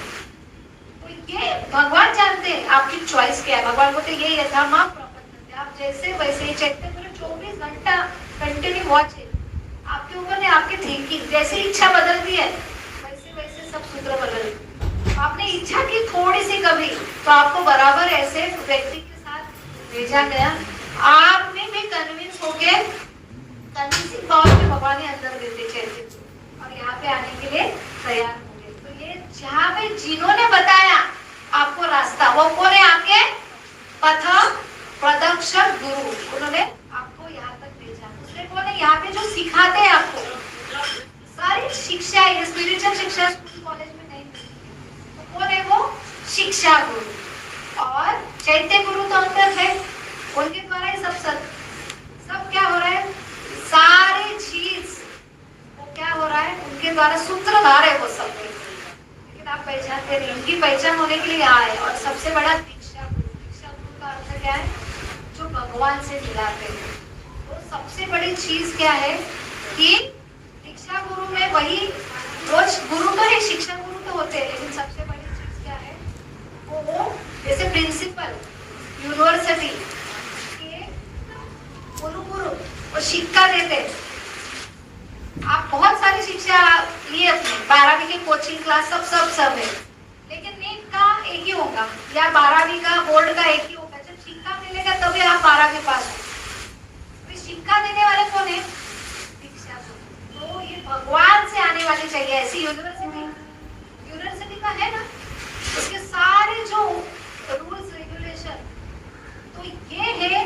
तो ये भगवान जानते हैं आपकी चॉइस क्या है। भगवान बोलते ये यथामाम प्रपद्यते, आप जैसे वैसे ही चैत्य गुरु 24 घंटा कंटिन्यू वॉच है आपके ऊपर, आपकी थिंकिंग जैसे इच्छा बदलती है वैसे वैसे सब सूत्र बदल। आपने इच्छा की थोड़ी सी कभी तो आपको बराबर ऐसे व्यक्ति के साथ भेजा गया। आपने भी कन्विंस हो गए, कन्विंसिंग पावर में भगवान ने अंदर देते चैत्य और यहाँ पे आने के लिए तैयार हो गए। तो ये जहाँ पे जिन्होंने बताया आपको रास्ता, वो कौन है, आपके पथ प्रदर्शक गुरु, उन्होंने आपको यहाँ तक भेजा। दूसरे कौन है, यहाँ पे जो सिखाते हैं आपको सारी शिक्षा, ये स्पिरिचुअल शिक्षा स्कूल कॉलेज में नहीं मिलती, तो कौन है वो, शिक्षा गुरु। और चैत्य गुरु तो अंदर है, उनके द्वारा ही सब क्या हो रहा है, सारी चीज वो क्या हो रहा है, उनके द्वारा सूत्रधार है वो सब। लेकिन आप पहचानते नहीं, उनकी पहचान होने के लिए आए। और सबसे बड़ा दीक्षा गुरु, दीक्षा गुरु का अर्थ क्या है, जो भगवान से मिलाते हैं। तो सबसे बड़ी चीज क्या है कि दीक्षा गुरु में वही, रोज गुरु तो है, शिक्षा गुरु तो होते हैं, लेकिन सबसे बड़ी चीज क्या है, वो जैसे प्रिंसिपल यूनिवर्सिटी के गुरु वो शिक्षा देते। आप बहुत सारी शिक्षा लिए अपने 12वीं के कोचिंग क्लास सब है, लेकिन नीट का एक ही होगा या 12वीं का बोर्ड का एक ही होगा। जब शिक्षा मिलेगा तभी आप 12वीं पास हो। तो शिक्षा देने वाले कौन है, दीक्षा। तो ये भगवान से आने वाली चाहिए ऐसी यूनिवर्सिटी का है ना, उसके सारे जो रूल्स रेगुलेशन, तो ये है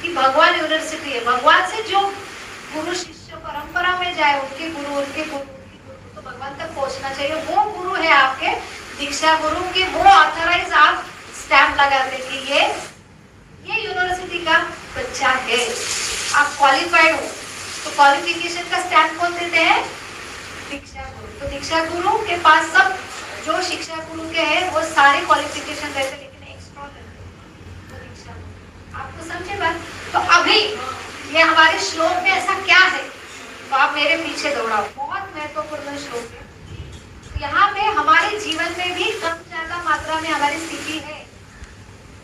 कि भगवान यूनिवर्सिटी है। भगवान से जो गुरु शिष्य परंपरा में जाए, उनके गुरु तो भगवान तक पहुंचना चाहिए। वो गुरु है आपके दीक्षा गुरु के, वो ऑथराइज आप स्टैंप लगाते कि ये यूनिवर्सिटी का बच्चा है, आप क्वालिफाइड हो। तो क्वालिफिकेशन का स्टैंप कौन देते हैं, दीक्षा गुरु। तो दीक्षा गुरु के पास सब जो शिक्षा गुरु के हैं वो सारे क्वालिफिकेशन रहते, लेकिन एक्स्ट्रा रहते। तो दीक्षा गुरु, आपको समझे बात। तो अभी ये हमारे श्लोक में ऐसा क्या है, तो आप मेरे पीछे दौड़ाओ, बहुत महत्वपूर्ण श्लोक है। तो यहाँ पे हमारे जीवन में भी कम ज्यादा मात्रा में हमारी स्थिति है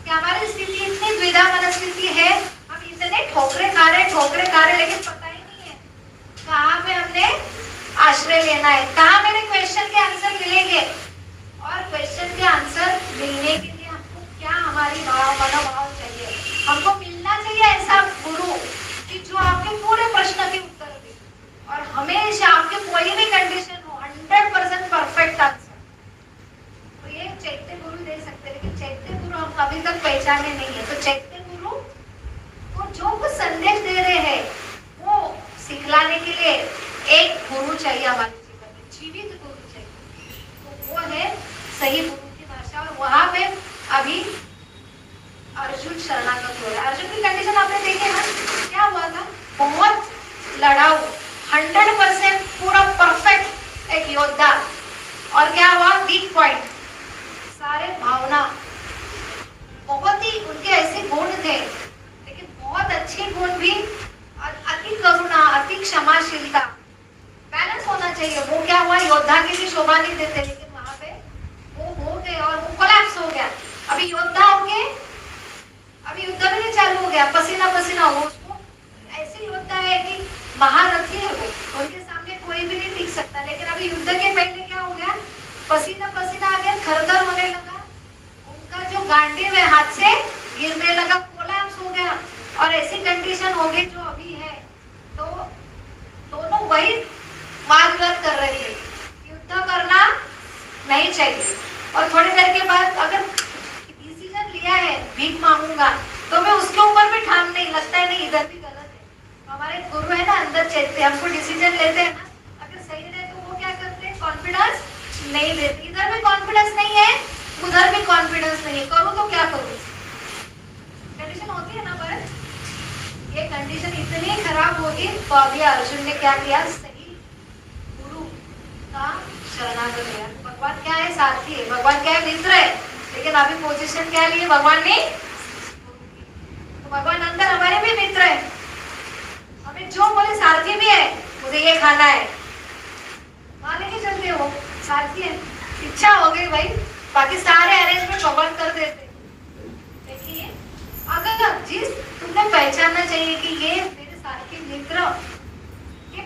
कि हमारी स्थिति इतनी द्विधा मनस्थिति है, हम इतने ठोकरे खा रहे, लेकिन पता ही नहीं है कहाँ पे हमने आश्रय लेना है, कहाँ मेरे क्वेश्चन के आंसर मिलेंगे। और क्वेश्चन के आंसर मिलने के लिए हमको क्या, हमारी मनोभाव चाहिए। हमको मिलना चाहिए ऐसा गुरु कि जो आपके पूरे प्रश्न के उत्तर दे और हमेशा आपके कोई भी कंडीशन हो 100% परफेक्ट आंसर। तो ये चैत्य गुरु दे सकते हैं, लेकिन चैत्य गुरु हम अभी तक पहचाने नहीं है। तो चैत्य गुरु को जो कुछ संदेश दे रहे हैं वो सिखलाने के लिए एक गुरु चाहिए हमारे जीवन में, जीवित गुरु चाहिए। तो वो है सही गुरु की भाषा। और वहां पे अभी अर्जुन शरणागत हो रहा है। अर्जुन की कंडीशन आपने देखी ना, क्या हुआ था, बहुत लड़ाऊ, 100% पूरा परफेक्ट एक योद्धा। और क्या हुआ, वीक पॉइंट, सारे भावना, बहुत ही उनके ऐसे गुण थे, लेकिन बहुत अच्छे गुण भी, अति करुणा, अति क्षमाशीलता, बैलेंस होना चाहिए। वो क्या हुआ, योद्धा की भी शोभा नहीं देते, लेकिन वहां पे वो हो गए और वो कोलैप्स हो गया। अभी योद्धा हो गए, अभी युद्ध भी नहीं चालू हो गया, पसीना पसीना हो। उसको ऐसे योद्धा है कि महारथी है वो, उनके सामने कोई भी नहीं टिक सकता। लेकिन अभी युद्ध के पहले क्या हो गया, पसीना पसीना आ गया, थरथर होने लगा, उनका जो गांडीव है हाथ से गिरने लगा, कोलैप्स हो गया। और ऐसी कंडीशन हो गई जो अभी है, चाहिए। और थोड़ी देर के बाद अगर डिसीजन लिया है भीख मांगूंगा, तो मैं उसके ऊपर भी ठान नहीं लगता है, नहीं इधर भी गलत है। हमारे गुरु है ना अंदर चेतते, हमको डिसीजन लेते हैं ना, अगर सही रहे तो वो क्या करते हैं, कॉन्फिडेंस नहीं देते। इधर भी कॉन्फिडेंस नहीं है, उधर भी कॉन्फिडेंस नहीं है, करूँ तो क्या करूँ, कंडीशन होती है ना। पर ये कंडीशन इतनी खराब होगी तो अभी अर्जुन ने क्या किया, सही गुरु का शरणागत लिया। भगवान क्या है, सारथी है, भगवान क्या है, मित्र है, लेकिन अभी पोजीशन क्या लिए भगवान ने, तो भगवान अंदर हमारे भी मित्र है, हमें जो बोले सारथी भी है, मुझे ये खाना है वहां लेके चलते हो, सारथी है। इच्छा हो गई भाई, बाकी सारे अरेंजमेंट भगवान कर देते। देखिए अगर जिस तुमने पहचानना चाहिए कि ये मेरे सारथी मित्र, ये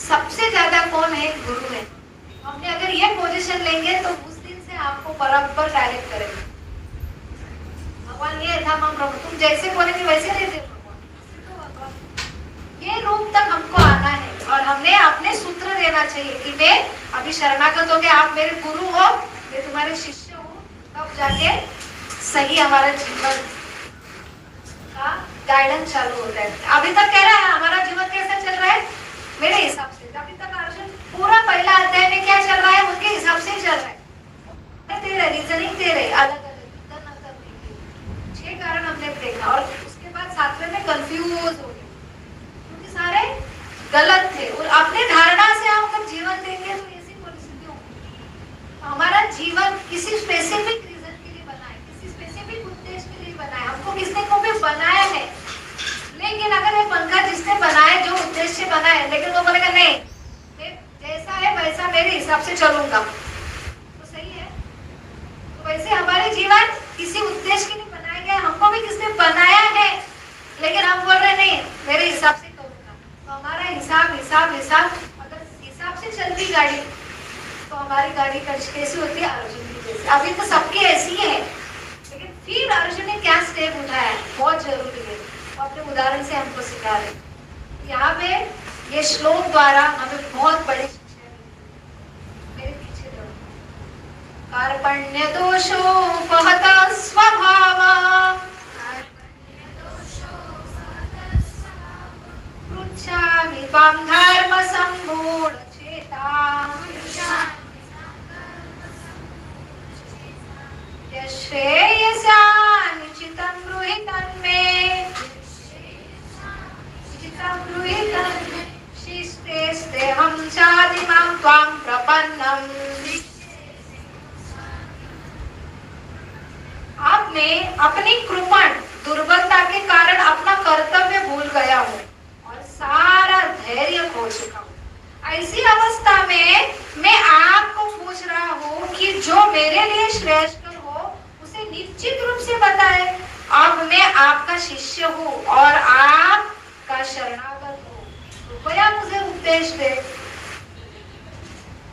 सबसे ज्यादा कौन है, गुरु है। हमने अगर ये पोजीशन लेंगे तो उस दिन से आपको बराबर डायरेक्ट करेंगे भगवान। ये था हम प्रभु, तुम जैसे बोलेंगे वैसे रहते भगवान। ये रूप तक हमको आना है और हमने अपने सूत्र देना चाहिए कि मैं अभी शरणागत हो गया, आप मेरे गुरु हो, मैं तुम्हारे शिष्य हूँ, तब जाके सही हमारा जीवन का गाइडेंस चालू होता है। अभी तक कह रहा है हमारा जीवन कैसा चल रहा है, मेरे हिसाब से अभी तक अर्जुन पूरा पहला अध्याय में क्या चल रहा है, उनके हिसाब से चल रहा है। तेरे रीजनिंग तेरे अलग अलग 6 कारण हमने देखा, और उसके बाद सातवें में कंफ्यूज हो गए क्योंकि सारे गलत थे। और अपने धारणा से हम अगर जीवन देंगे तो ऐसी परिस्थिति होगी। हमारा जीवन किसी स्पेसिफिक रीजन के लिए बना है, किसी स्पेसिफिक उद्देश्य के लिए बना है, हमको किसने को भी बनाया है। लेकिन अगर ये पंखा जिसने बनाया, जो उद्देश्य बना है, लेकिन वो बोलेगा नहीं जैसा है वैसा मेरे हिसाब से चलूंगा, तो सही है। तो वैसे हमारे जीवन किसी उद्देश्य के लिए बनाया गया, हमको भी किसने बनाया है, लेकिन हम बोल रहे नहीं मेरे हिसाब से करूंगा। तो हमारा हिसाब हिसाब हिसाब, अगर हिसाब से चलती गाड़ी तो हमारी गाड़ी कैसी होती है, अर्जुन की जैसी। अभी तो सबकी ऐसी है, लेकिन फिर अर्जुन ने क्या स्टेप उठाया है, बहुत जरूरी है, अपने उदाहरण से हमको सिखा रहे। यहाँ पे ये श्लोक द्वारा हमें बहुत बड़ी शिक्षा मिली। मेरे पीछे देखो, कार्पण्य दोषोपहत स्वभावा पृच्छामि त्वां धर्म सम्मूढ चेताः यश्रेयस्यानुचितं ब्रूहि तन्मे शिष्टेस्तेऽहं चादिमां त्वां प्रपन्नम्। आपने अपनी कृपण दुर्बलता के कारण अपना कर्तव्य भूल गया हूँ और सारा धैर्य खो चुका हूँ। ऐसी अवस्था में मैं आपको पूछ रहा हूँ कि जो मेरे लिए श्रेष्ठ हो उसे निश्चित रूप से बताए। अब मैं आपका शिष्य हूँ और आप का शरणागत हो, कृपया मुझे उपदेश दे।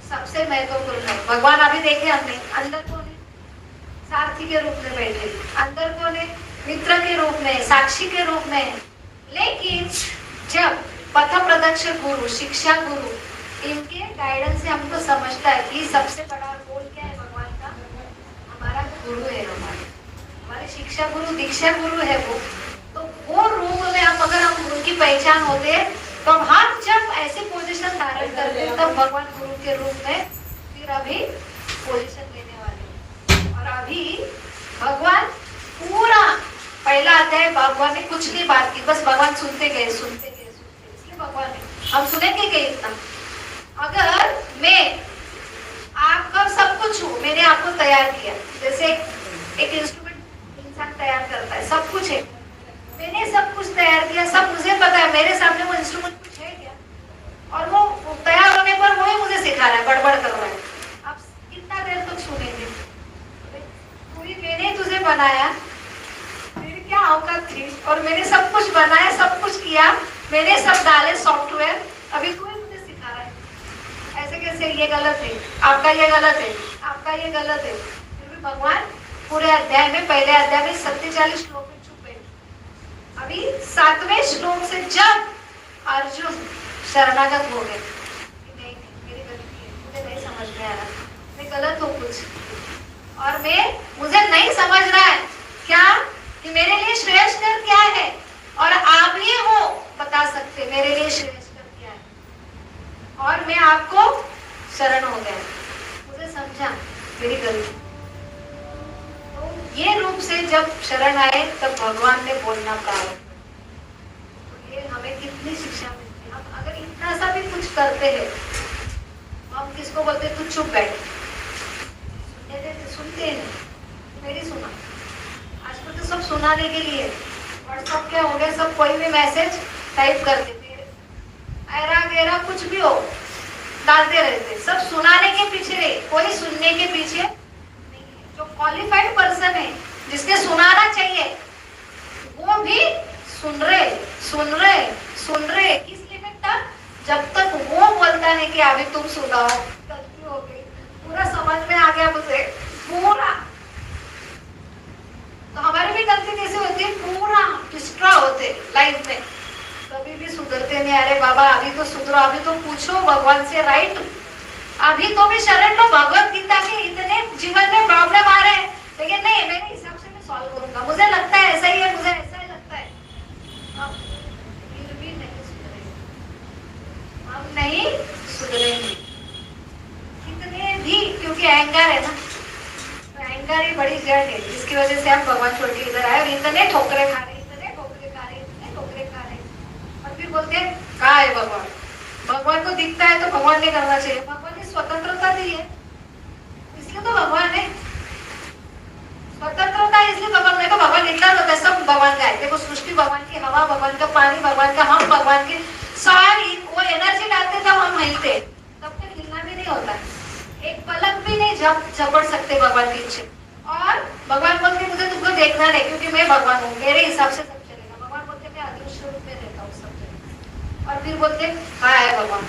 सबसे महत्वपूर्ण है भगवान। अभी देखे हमने अंदर कौन है, सारथी के रूप में बैठे, अंदर कौन है, मित्र के रूप में, साक्षी के रूप में। लेकिन जब पथ प्रदर्शक गुरु, शिक्षा गुरु, इनके गाइडेंस से हमको समझता है कि सबसे बड़ा रोल क्या है भगवान का, हमारा गुरु है, हमारे शिक्षा गुरु, दीक्षा गुरु है वो। तो वो रूप में हम उनकी पहचान होते हैं, तो हम जब ऐसे पोजीशन धारण करते हैं तब भगवान गुरु के रूप में फिर अभी पोजीशन लेने वाले। और अभी भगवान पूरा पहला अध्याय भगवान ने कुछ नहीं बात की, बस भगवान सुनते गए सुनते गए सुनते, इसलिए भगवान ने हम सुनेंगे क्या इतना। अगर मैं आपका सब कुछ हूँ, मैंने आपको तैयार किया, जैसे एक इंस्ट्रूमेंट इंसान तैयार करता है, सब कुछ है, मैंने सब कुछ तैयार किया, सब मुझे पता है, मेरे सामने वो इंस्ट्रूमेंट कुछ है क्या, और वो तैयार होने पर वो ही मुझे सिखा रहा है, बड़बड़ कर रहा है। आप कितना देर तक सुनेंगे, पूरी मैंने तुझे बनाया, मेरी क्या औकात थी, और मैंने सब कुछ बनाया, सब कुछ किया, मैंने सब डाले सॉफ्टवेयर, अभी तू ही मुझे सिखा रहा है ऐसे कैसे, ये गलत है, आपका ये गलत है, आपका ये गलत है। फिर भी भगवान पूरे अध्याय में, पहले अध्याय में 47 श्लोक में चुप बैठे। अभी 7वें श्लोक से जब अर्जुन शरणागत हो गए, नहीं मेरी गलती है, मुझे नहीं समझ में आ रहा, मैं गलत हूँ कुछ, और मुझे नहीं समझ रहा है क्या कि मेरे लिए श्रेष्ठकर क्या है, और आप ही हो बता सकते मेरे लिए श्रेष्ठकर क्या है, और मैं आपको शरण हो गया, मुझे समझा मेरी गलती। तो ये रूप से जब शरण आए तब भगवान ने बोलना प्रारंभ, तो ये हमें कितनी शिक्षा मिलती है। हम अगर इतना सा भी कुछ करते हैं, हम किसको बोलते तू चुप बैठ, सुनते हैं मेरी सुना, आजकल तो सब सुनाने के लिए व्हाट्सएप क्या हो गया, सब कोई भी मैसेज टाइप कर देते, ऐरा गैरा कुछ भी हो डालते रहते, सब सुनाने के पीछे रहे, कोई सुनने के पीछे नहीं है। जो क्वालिफाइड पर्सन है जिसने सुनाना चाहिए वो भी सुन रहे किस लिमिट तक, जब तक वो बोलता है कि अभी तुम सुनाओ, गलती हो गई, पूरा समझ में आ गया मुझे पूरा। तो हमारी भी गलती कैसे होती है, पूरा डिस्ट्रॉय होते लाइफ में, कभी भी सुधरते नहीं। अरे बाबा अभी तो सुधरो, अभी तो पूछो भगवान से, राइट, अभी तो भी शरण लो, भगवत गीता के इतने जीवन में प्रॉब्लम आ रहे हैं, लेकिन नहीं मेरे हिसाब से मैं सॉल्व करूंगा, मुझे लगता है ऐसा ही है, मुझे ऐसा ही लगता है, फिर भी नहीं सुधरेंगे, हम नहीं सुधरेंगे कितने भी, क्योंकि अहंकार है ना, अहंकार ही बड़ी जड़ है जिसकी वजह से हम भगवान छोड़ के इधर आए और इतने ठोकरे खा रहे, और फिर बोलते हैं कहाँ है भगवान, भगवान को दिखता है तो भगवान ने करना चाहिए, भगवान ने स्वतंत्रता दी है इसलिए तो भगवान है, स्वतंत्रता इसलिए भगवान ने, तो भगवान निकला होता है, सब भगवान का है, देखो सृष्टि भगवान की, हवा भगवान का, पानी भगवान का, हम भगवान के, सारी वो एनर्जी डालते तब हम हिलते, तब तक हिलना भी नहीं होता, एक पलक भी नहीं झपट सकते भगवान की इच्छा, और भगवान बोलते मुझे तुमको देखना नहीं क्योंकि मैं भगवान हूँ, मेरे हिसाब से सब चलेगा, भगवान बोलते मैं अदृश्य रूप में रहता हूँ सब जगह, और फिर बोलते हाँ है भगवान,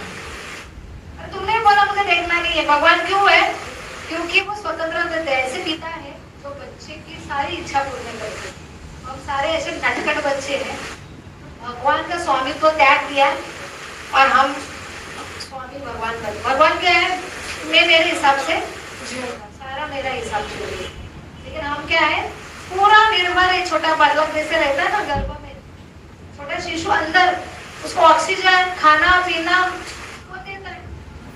और तुमने बोला मुझे देखना नहीं है, भगवान क्यों है, क्योंकि वो स्वतंत्र देते हैं, ऐसे पिता है जो बच्चे की सारी इच्छा पूर्ण करते हैं, हम सारे ऐसे नटखट बच्चे हैं, भगवान का स्वामित्व त्याग दिया और हम स्वामी भगवान बने, भगवान क्या है, मैं मेरे हिसाब से जीऊंगा, सारा मेरा हिसाब से, लेकिन हम क्या है पूरा निर्भर है, छोटा बालक जैसे रहता है ना गर्भ में, छोटा शिशु अंदर, उसको ऑक्सीजन खाना पीना वो देता है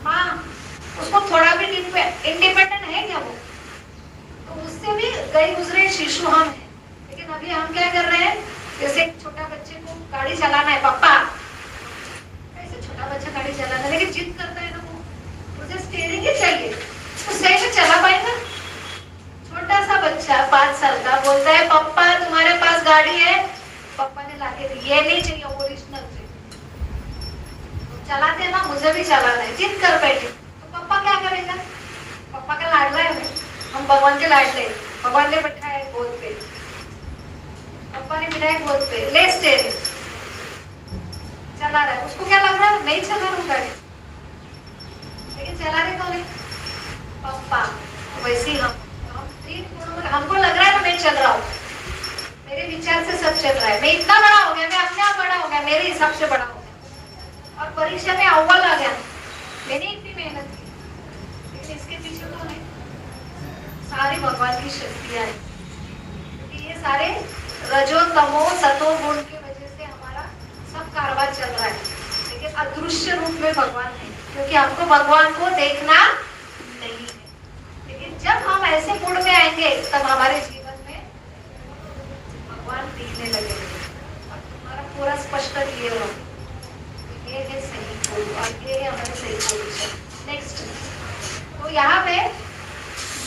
माँ, उसको थोड़ा भी इंडिपेंडेंट है क्या वो, तो उससे भी गए गुजरे शिशु हम हैं, लेकिन अभी हम क्या कर रहे हैं, जैसे एक छोटा बच्चे को गाड़ी चलाना है, पापा ऐसे छोटा बच्चा गाड़ी चलाना, लेकिन जिद करता है ना वो, मुझे स्टीयरिंग ही चाहिए, तो सही में चला पाएगा, छोटा सा बच्चा 5 साल का बोलता है पापा तुम्हारे पास गाड़ी है, पापा ने लाके दी, ये नहीं चाहिए ओरिजिनल चाहिए, तो चलाते ना, मुझे भी चलाना है, जिद कर बैठे, तो पापा क्या करेगा, पापा का लाडला है, हम भगवान के लाडले, भगवान ने बैठाया है गोद पे, पापा ने बिठाया गोद पे, ले स्टीयरिंग चला रहा है, उसको क्या लग रहा है नहीं चला रहा हूँ गाड़ी, लेकिन चला रहे कौन है, पापा, वैसे ही हमको लग रहा है मैं चल रहा हूँ, मेरे विचार से सब चल रहा है, मैं इतना बड़ा हो गया, मैं अपने आप बड़ा हो गया, मेरे हिसाब से बड़ा हो गया, और परीक्षा में अव्वल आ गया, मैंने इतनी मेहनत की, लेकिन इसके पीछे कौन है, सारी भगवान की शक्तियां हैं, क्योंकि ये सारे रजो तमो सतो गुण की वजह से हमारा सब कारवार चल रहा है, लेकिन अदृश्य रूप में भगवान है, क्योंकि हमको भगवान को देखना नहीं है, लेकिन जब हम ऐसे मूड में आएंगे तब हमारे जीवन में भगवान दिखने लगेंगे और तुम्हारा पूरा स्पष्ट क्लियर हो, ये है सही गुरु और ये है हमारे सही पोजीशन। नेक्स्ट, तो यहाँ पे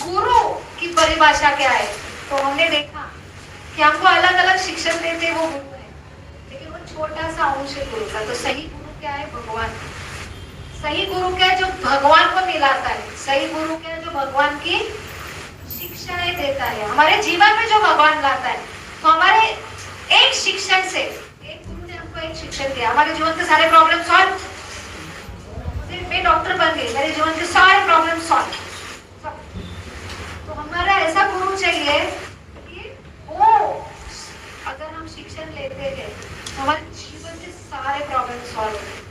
गुरु की परिभाषा क्या है, तो हमने देखा कि हमको अलग अलग शिक्षण देते वो गुरु है, लेकिन वो छोटा सा अंश है गुरु का, तो सही गुरु क्या है, भगवान, सही गुरु क्या है जो भगवान को मिलाता है, सही गुरु क्या है जो भगवान की शिक्षाएं देता है, हमारे जीवन में जो भगवान लाता है, तो हमारे एक शिक्षण से, एक गुरु ने हमको एक शिक्षण दिया, हमारे जीवन के सारे प्रॉब्लम सॉल्व, मैं डॉक्टर बन गई, मेरे जीवन के सारे प्रॉब्लम सॉल्व, तो हमारा ऐसा गुरु चाहिए कि वो अगर हम शिक्षण लेते हैं तो हमारे जीवन के सारे प्रॉब्लम सॉल्व होते हैं।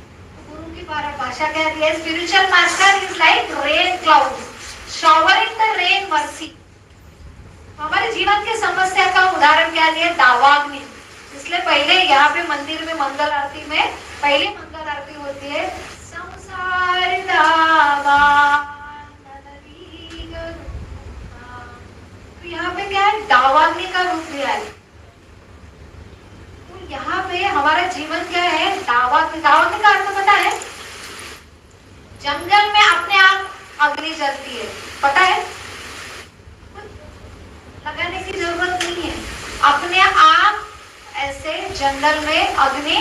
गुरु की भाषा क्या है, spiritual master is like rain cloud, showering the rain mercy. हमारे जीवन की समस्या का उदाहरण क्या दिया, दावाग्नि। इसलिए पहले यहाँ पे मंदिर में मंगल आरती में पहली मंगल आरती होती है, संसार दावा। तो यहाँ पे क्या है, दावाग्नि का रूप लिया है। तो यहाँ पे हमारा जीवन क्या है, दावाग्नि। दावाग्नि का अर्थ पता है, जंगल में अपने आप अग्नि जलती है, पता है, लगाने की जरूरत नहीं है, अपने आप ऐसे जंगल में अग्नि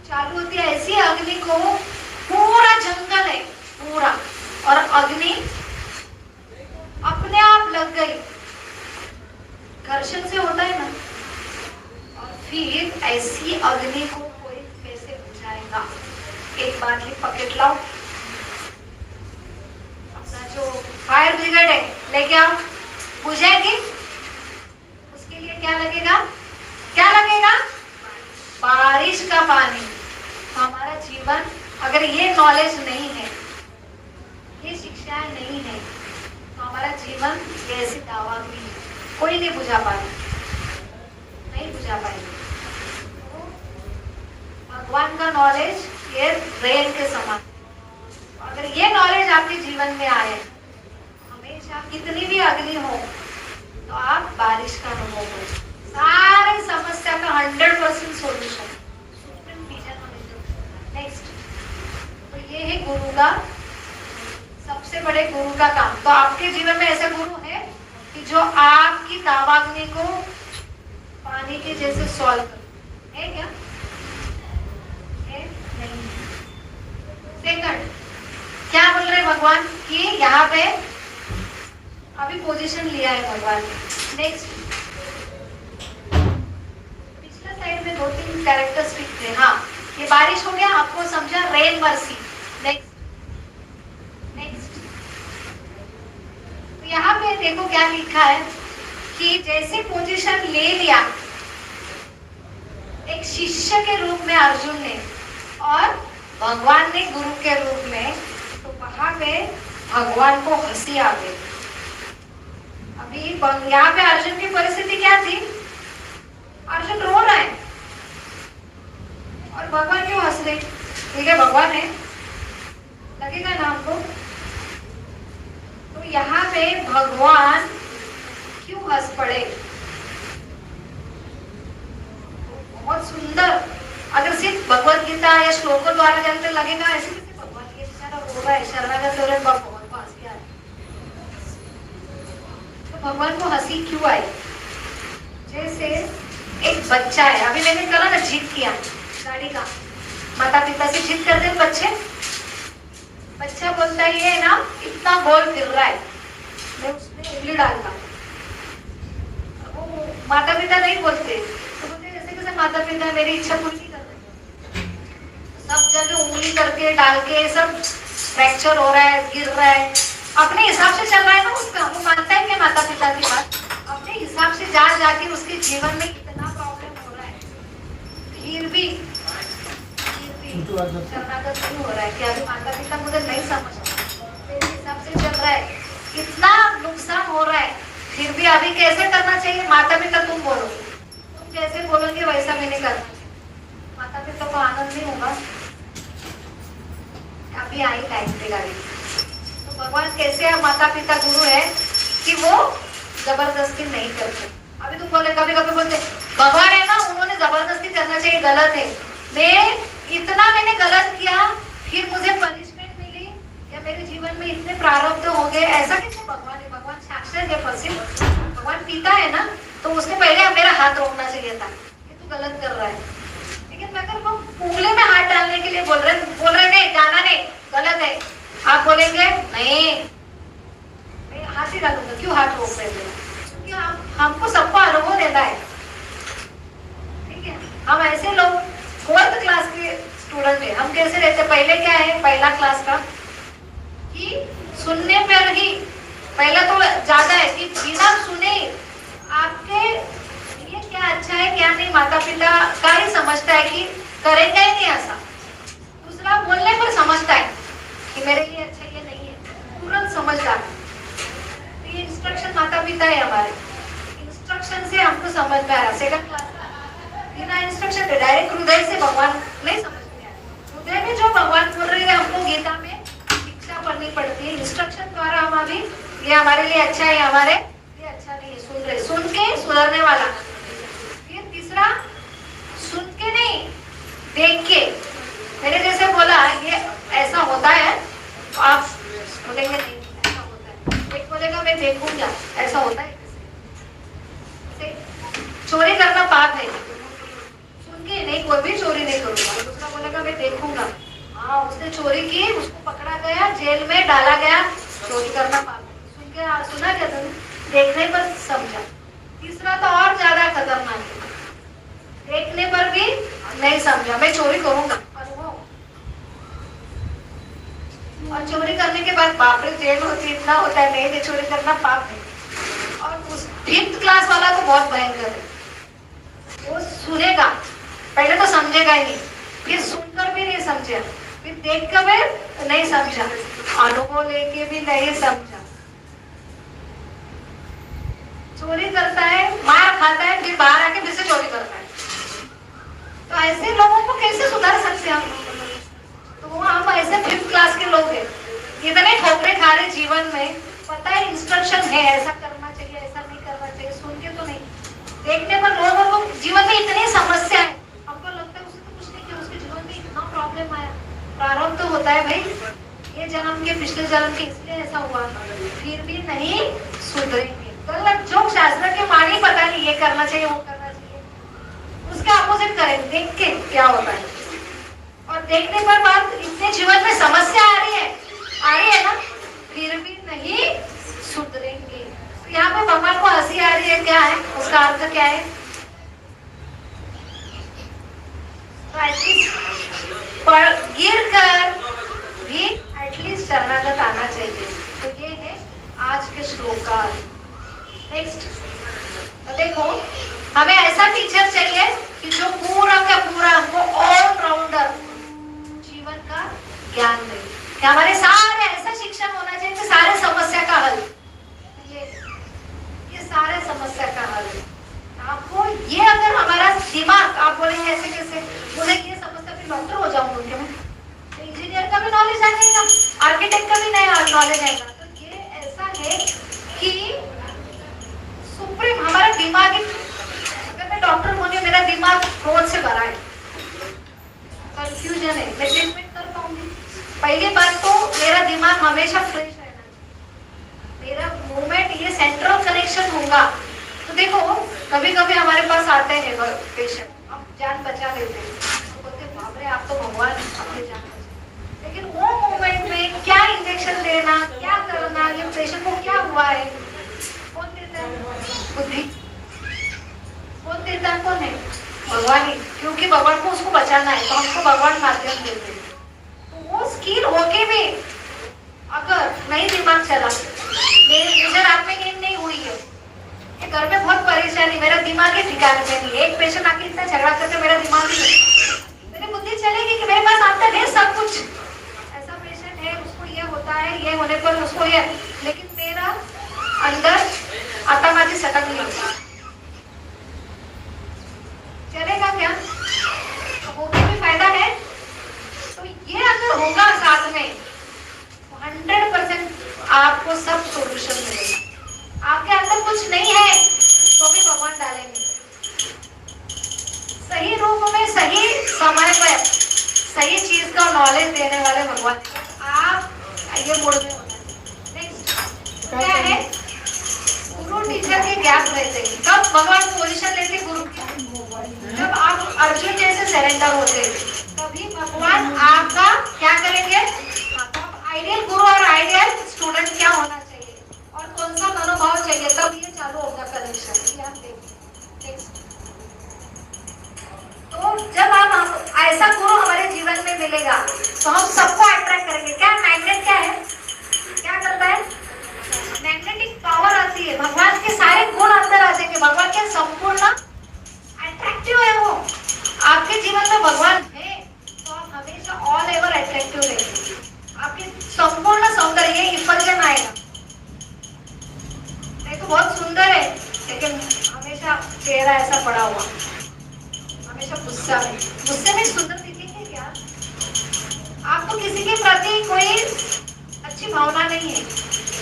चालू होती है। ऐसी अग्नि को पूरा जंगल है पूरा, और अग्नि अपने आप लग गई, घर्षण से होता है ना। और फिर ऐसी अग्नि को कोई कैसे बुझाएगा, एक बार की पकेट लाओ, अपना जो फायर ब्रिगेड है लेके आओ, बुझेगी। उसके लिए क्या लगेगा, क्या लगेगा, बारिश का पानी। तो हमारा जीवन, अगर ये नॉलेज नहीं है, ये शिक्षाएं नहीं है, तो हमारा जीवन ऐसी दावाग्नि है, कोई नहीं बुझा पाएगा, नहीं बुझा पाएगा। तो भगवान का नॉलेज ये रेल के समान। अगर ये नॉलेज आपके जीवन में आए, हमेशा कितनी भी अग्नि हो, तो आप बारिश का अनुभव करो, सारे समस्या का 100% सोल्यूशन। नेक्स्ट, तो ये है गुरु का, सबसे बड़े गुरु का काम। तो आपके जीवन में ऐसे गुरु है कि जो आपकी दावाग्नि को पानी के जैसे सॉल्व कर, है क्या, है नहीं। सेकंड, क्या बोल रहे भगवान कि यहाँ पे अभी पोजीशन लिया है भगवान ने। नेक्स्ट, पिछला साइड में 2-3 कैरेक्टरिस्टिक थे। हाँ, ये बारिश हो गया, आपको समझा, रेन मर्सी। नेक्स्ट, तो यहाँ पे देखो क्या लिखा है कि जैसे पोजीशन ले लिया एक शिष्य के रूप में अर्जुन ने, और भगवान ने गुरु के रूप में, तो वहां पे भगवान को हंसी आ गई। अभी यहाँ पे अर्जुन की परिस्थिति क्या थी, अर्जुन रो रहा है और भगवान क्यों हंस रहे, ठीक है भगवान है, लगेगा ना आपको। तो यहाँ पे भगवान क्यों हंस पड़े, बहुत सुंदर। अगर सिर्फ भगवत गीता या श्लोकों द्वारा जानते लगेगा ऐसे कैसे भगवान ये बेचारा रो रहा है, शरणागत हो रहे, भगवान को हंसी आ रही। तो भगवान को हंसी क्यों आई, जैसे एक बच्चा है, अभी मैंने कहा ना जिद किया गाड़ी का, माता पिता से जिद करते हैं बच्चे, बच्चा बोलता है ये ना इतना गोल फिर रहा है, मैं उसमें उंगली डालता। वो माता पिता नहीं बोलते, तो बोलते जैसे कैसे माता पिता मेरी इच्छा पूरी नहीं कर रहे, सब जगह उंगली करके डाल के सब फ्रैक्चर हो रहा है, गिर रहा है, अपने हिसाब से चल रहा है ना उसका, वो मानता है कि माता पिता की बात, अपने हिसाब से जा जाके उसके जीवन में इतना प्रॉब्लम हो रहा है, फिर भी शरणागत क्यों हो रहा है कि अभी माता पिता मुझे नहीं समझते, मेरे हिसाब से चल रहा है, इतना नुकसान हो रहा है, फिर भी अभी कैसे करना चाहिए, माता पिता तुम बोलो, तुम जैसे बोलोगे वैसा मैंने करना चाहिए। माता पिता को आनंद नहीं होगा, अभी आई टाइम पे गाड़ी। तो भगवान कैसे माता पिता गुरु है कि वो जबरदस्ती नहीं करते। अभी तुम बोले, कभी कभी बोलते भगवान है ना, उन्होंने जबरदस्ती करना चाहिए, गलत है, मैंने गलत किया फिर मुझे पनिशमेंट मिली, या मेरे जीवन में इतने प्रारब्ध हो गए, ऐसा कैसे भगवान है, भगवान साक्षात है, भगवान पिता है ना, तो उसने पहले मेरा हाथ रोकना चाहिए था कि तू गलत कर रहा है। लेकिन अगर वो उंगली में हाथ डालने के लिए बोल रहे नहीं, जाना नहीं, गलत है, आप बोलेंगे नहीं मैं हाथ ही डालूंगा, क्यों हाथ रोक रहे थे, क्योंकि हमको सबको अनुभव देता है, ठीक है। हम ऐसे लोग 4th क्लास के स्टूडेंट है, हम कैसे रहते, पहले क्या है, पहला क्लास का कि सुनने पर ही, पहला तो ज्यादा है कि बिना सुने आपके लिए क्या अच्छा है क्या नहीं, माता पिता का ही समझता है कि करेंगे ही नहीं ऐसा। दूसरा, बोलने पर समझता है कि मेरे लिए अच्छा ये नहीं है, तुरंत समझदार। इंस्ट्रक्शन माता पिता है हमारे, इंस्ट्रक्शन से हमको समझ में आ रहा। सेकंड क्लास बिना इंस्ट्रक्शन के डायरेक्ट हृदय से भगवान नहीं समझ में आया। हृदय में जो भगवान बोल रहे हैं हमको गीता में शिक्षा पढ़नी पड़ती है, इंस्ट्रक्शन द्वारा हम अभी ये हमारे लिए अच्छा है, हमारे लिए अच्छा नहीं है, सुन रहे, सुन के सुधरने वाला। फिर तीसरा, सुन के नहीं देख के, मैंने जैसे बोला ये ऐसा होता है तो आप बोलेंगे नहीं ऐसा होता है, एक बोलेगा मैं देखूंगा ऐसा होता है। चोरी करना पाप है, सुन के नहीं कोई भी चोरी नहीं करूंगा, दूसरा बोलेगा मैं देखूंगा, हाँ उसने चोरी की, उसको पकड़ा गया, जेल में डाला गया, चोरी करना पाप है। सुन के सुना क्या तुमने, देखने पर समझा। तीसरा तो और ज्यादा खतरनाक है, देखने पर भी नहीं समझा, मैं चोरी करूंगा और चोरी करने के बाद बाप रे जेल होती, इतना होता है, नहीं चोरी करना पाप है। और उस 5th क्लास वाला तो बहुत भयंकर है, वो सुनेगा पहले तो समझेगा ही नहीं, फिर सुनकर भी नहीं समझा, फिर देख कर भी नहीं समझा, अनुभव लेके भी नहीं समझा, चोरी करता है, मार खाता है, फिर बाहर आके फिर से चोरी करता है। तो ऐसे लोगों को कैसे सुधार सकते हैं हम? तो हम ऐसे 5th क्लास के लोग हैं, इतने ठोकरे खा रहे जीवन में, पता है इंस्ट्रक्शन है ऐसा करना चाहिए ऐसा नहीं करना चाहिए, सुन के तो नहीं, देखने पर लोगों को जीवन में इतनी समस्या है, हमको लगता है उसे तो कुछ नहीं किया, उसके जीवन में इतना प्रॉब्लम आया, प्रारब्ध तो होता है भाई, ये जन्म के पिछले जन्म के इसलिए ऐसा हुआ, फिर भी नहीं सुधरेंगे, गलत जो शास्त्र के मानी पता नहीं ये करना चाहिए वो करना चाहिए, उसका अपोजिट करेंगे, देख के क्या होता है। और देखने पर बात इतने जीवन में समस्या आ रही है ना, फिर भी नहीं सुधरेंगे। तो यहाँ पे भगवान को हंसी आ रही है, क्या है उसका अर्थ क्या है? तो एटलीस्ट गिर कर भी एटलीस्ट शरणागत आना चाहिए। तो ये है आज के श्लोक का। नेक्स्ट तो देखो, हमें ऐसा टीचर चाहिए कि जो पूरा का पूरा हमको ऑलराउंडर जीवन का ज्ञान दे, कि हमारे सारे ऐसा शिक्षण होना चाहिए कि सारे समस्या का हल, ये सारे समस्या का हल है। आपको ये अगर हमारा दिमाग, आप बोलेंगे ऐसे कैसे, बोले ये समस्या फिर डॉक्टर हो जाऊंगा क्या मैं? इंजीनियर का भी नॉलेज आएगा, आर्किटेक्ट का भी नया नॉलेज आएगा। तो ये ऐसा है कि सुप्रीम हमारा दिमाग, अगर मैं डॉक्टर होने मेरा दिमाग क्रोध से भरा है, कंफ्यूजन है, मैं ट्रीटमेंट कर पाऊंगी? पहली बात तो मेरा दिमाग हमेशा फ्रेश रहना चाहिए, मेरा मूवमेंट ये सेंट्रल कनेक्शन होगा। तो देखो कभी कभी हमारे पास आते हैं पेशेंट, हम जान बचा लेते हैं, तो बोलते हैं बाप रे आप तो भगवान, अपने जान बचा, लेकिन वो मूवमेंट में क्या इंजेक्शन देना, क्या करना, ये पेशेंट को क्या हुआ है, कौन देता है? बुद्धि। कौन देता है? कौन है? भगवान ही, क्योंकि भगवान को उसको बचाना है, तो हमको भगवान माध्यम देते हैं। तो वो स्किल होके भी अगर नहीं दिमाग चला, मुझे रात में नींद नहीं हुई है, ये घर में बहुत परेशानी, मेरा दिमाग ही ठिकाने पे नहीं, एक पेशेंट आके इतना झगड़ा करके मेरा दिमाग ही, मेरी बुद्धि चलेगी कि मेरे पास आता है सब कुछ, ऐसा पेशेंट है उसको ये होता है, ये होने पर उसको ये, लेकिन मेरा अंदर आत्माजी सटक नहीं होता, चलेगा क्या? तो होके भी फायदा है। तो ये अगर होगा साथ में, 100% आपको सब सोल्यूशन मिलेगा। आपके अंदर कुछ नहीं है तो भी भगवान डालेंगे सही रूप में, सही समय पर सही चीज का नॉलेज देने वाले भगवान। आप ये मोड़ में होना है। नेक्स्ट क्या है? गुरु टीचर के गैप रहते हैं। कब भगवान पोजीशन लेते गुरु की? जब आप अर्जुन जैसे सरेंडर होते, तभी भगवान आपका क्या करेंगे? आइडियल गुरु और आइडियल स्टूडेंट क्या होना चाहिए और कौन सा मनोभाव चाहिए, तब ये चालू होगा कनेक्शन। तो जब हम ऐसा गुरु हमारे जीवन में मिलेगा तो हम सबको अट्रैक्ट करेंगे। क्या मैग्नेट क्या है? क्या करता है? मैग्नेटिक पावर आती है, भगवान के सारे गुण अंदर आ जाएंगे, भगवान के संपूर्ण अट्रैक्टिव है वो। आपके जीवन में भगवान है तो आप हमेशा ऑल एवर अट्रैक्टिव रहेंगे, आपके संपूर्ण सौंदर्य इफल्जन आएगा। चेहरा ऐसा पड़ा हुआ, हमेशा गुस्से में सुंदर दिखेंगे क्या? आपको किसी के प्रति कोई अच्छी भावना नहीं है,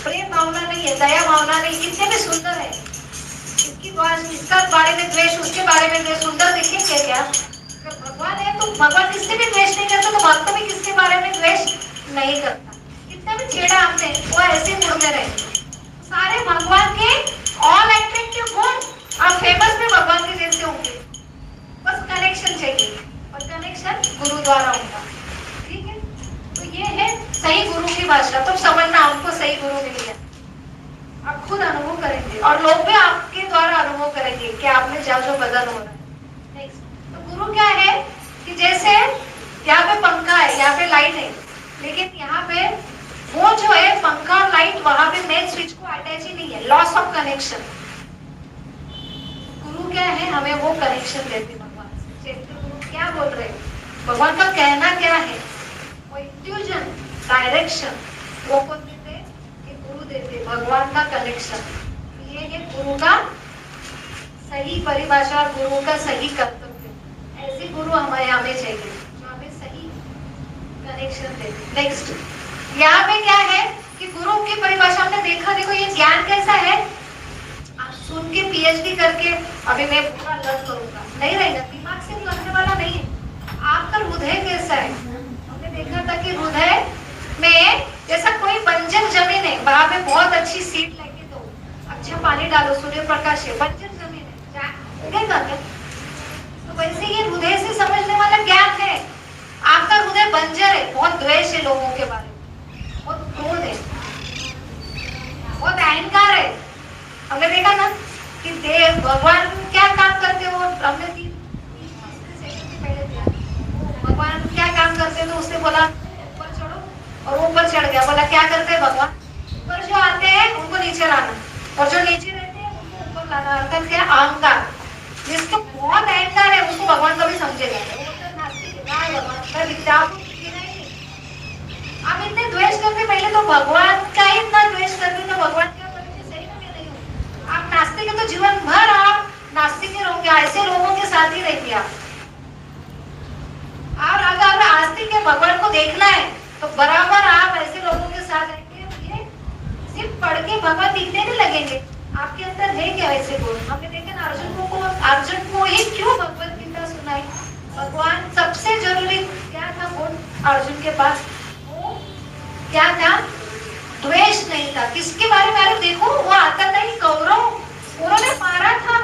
प्रेम भावना नहीं है, दया भावना नहीं, कितने भी सुंदर है, इसका बारे में द्वेष, उसके बारे में द्वेष, सुंदर दिखेंगे क्या? अगर भगवान है तो भगवान किससे भी द्वेष नहीं करता, तो भक्त भी किसके बारे में द्वेष नहीं करता। कितना भी छेड़ा आपने, वो ऐसे मूड में रहे। सारे भगवान के ऑल एट्रैक्टिव गुण आप फेमस भी भगवान के जैसे होंगे, बस कनेक्शन चाहिए, और कनेक्शन गुरु द्वारा होगा। ठीक है, तो ये है सही गुरु की भाषा। तो समझना आपको सही गुरु मिल गया, आप खुद अनुभव करेंगे और लोग भी आपके द्वारा अनुभव करेंगे कि आप में जो बदल हो रहा है। नेक्स्ट, तो गुरु क्या है कि जैसे यहाँ पे पंखा है, यहाँ पे लाइट है, लेकिन यहाँ पे वो जो है पंखा और लाइट, वहां पे मेन स्विच को अटैच ही नहीं है, लॉस ऑफ कनेक्शन। गुरु क्या है, हमें वो कनेक्शन देते भगवान से। गुरु क्या बोल रहे हैं, भगवान का कहना क्या है, वो इंट्यूजन, डायरेक्शन, वो कौन देते, कि गुरु देते, भगवान का कनेक्शन। ये है गुरु का सही परिभाषा, गुरु का सही कर्तव्य। ऐसे गुरु हमें चाहिए जो हमें सही कनेक्शन देते। नेक्स्ट, यहाँ पे क्या है कि गुरु की परिभाषा हमने देखा, देखो ये ज्ञान कैसा है, आप सुन के पीएचडी करके अभी मैं पूरा लर्न करूंगा नहीं रहेगा, दिमाग से लगने वाला नहीं है। आपका हृदय कैसा है, हमने देखा था कि हृदय में जैसा कोई बंजर जमीन है, वहां पे बहुत अच्छी सीड लगे दो, अच्छा पानी डालो, सूर्य प्रकाश है, बंजर जमीन है, उगेगा क्या? तो वैसे ये हृदय से समझने वाला ज्ञान है। आपका हृदय बंजर है, बहुत द्वेष है लोगों के बारे में, बहुत क्रोध है, बहुत अहंकार है। हमने देखा ना कि देव भगवान क्या काम करते हो, हमने भगवान क्या काम करते तो उसने बोला ऊपर चढ़ो, और वो ऊपर चढ़ गया। बोला क्या करते हैं भगवान, ऊपर जो आते हैं उनको नीचे लाना, और जो नीचे रहते हैं उनको ऊपर लाना। अर्थात क्या, अहंकार। जिसको बहुत अहंकार है उसको भगवान कभी समझेगा आप इतने द्वेष करते, पहले तो भगवान का ही इतना द्वेष करते, तो भगवान क्या करेंगे, सही में मैं नहीं हूँ। आप नास्तिक है तो जीवन भर आप नास्तिक ही रहोगे, ऐसे लोगों के साथ ही रहेंगे आप। और अगर आस्तिक है, भगवान को देखना है, तो बराबर आप ऐसे लोगों के साथ रहेंगे। ये सिर्फ पढ़ के भगवान दिखने नहीं लगेंगे, आपके अंदर है क्या वैसे गुण। हमने देखा ना अर्जुन को ही क्यों भगवत गीता सुनाई, भगवान सबसे जरूरी क्या था गुण अर्जुन के पास, क्या था, द्वेष नहीं था। किसके बारे में, अरे देखो वो आता था कि कौरव, उन्होंने मारा था,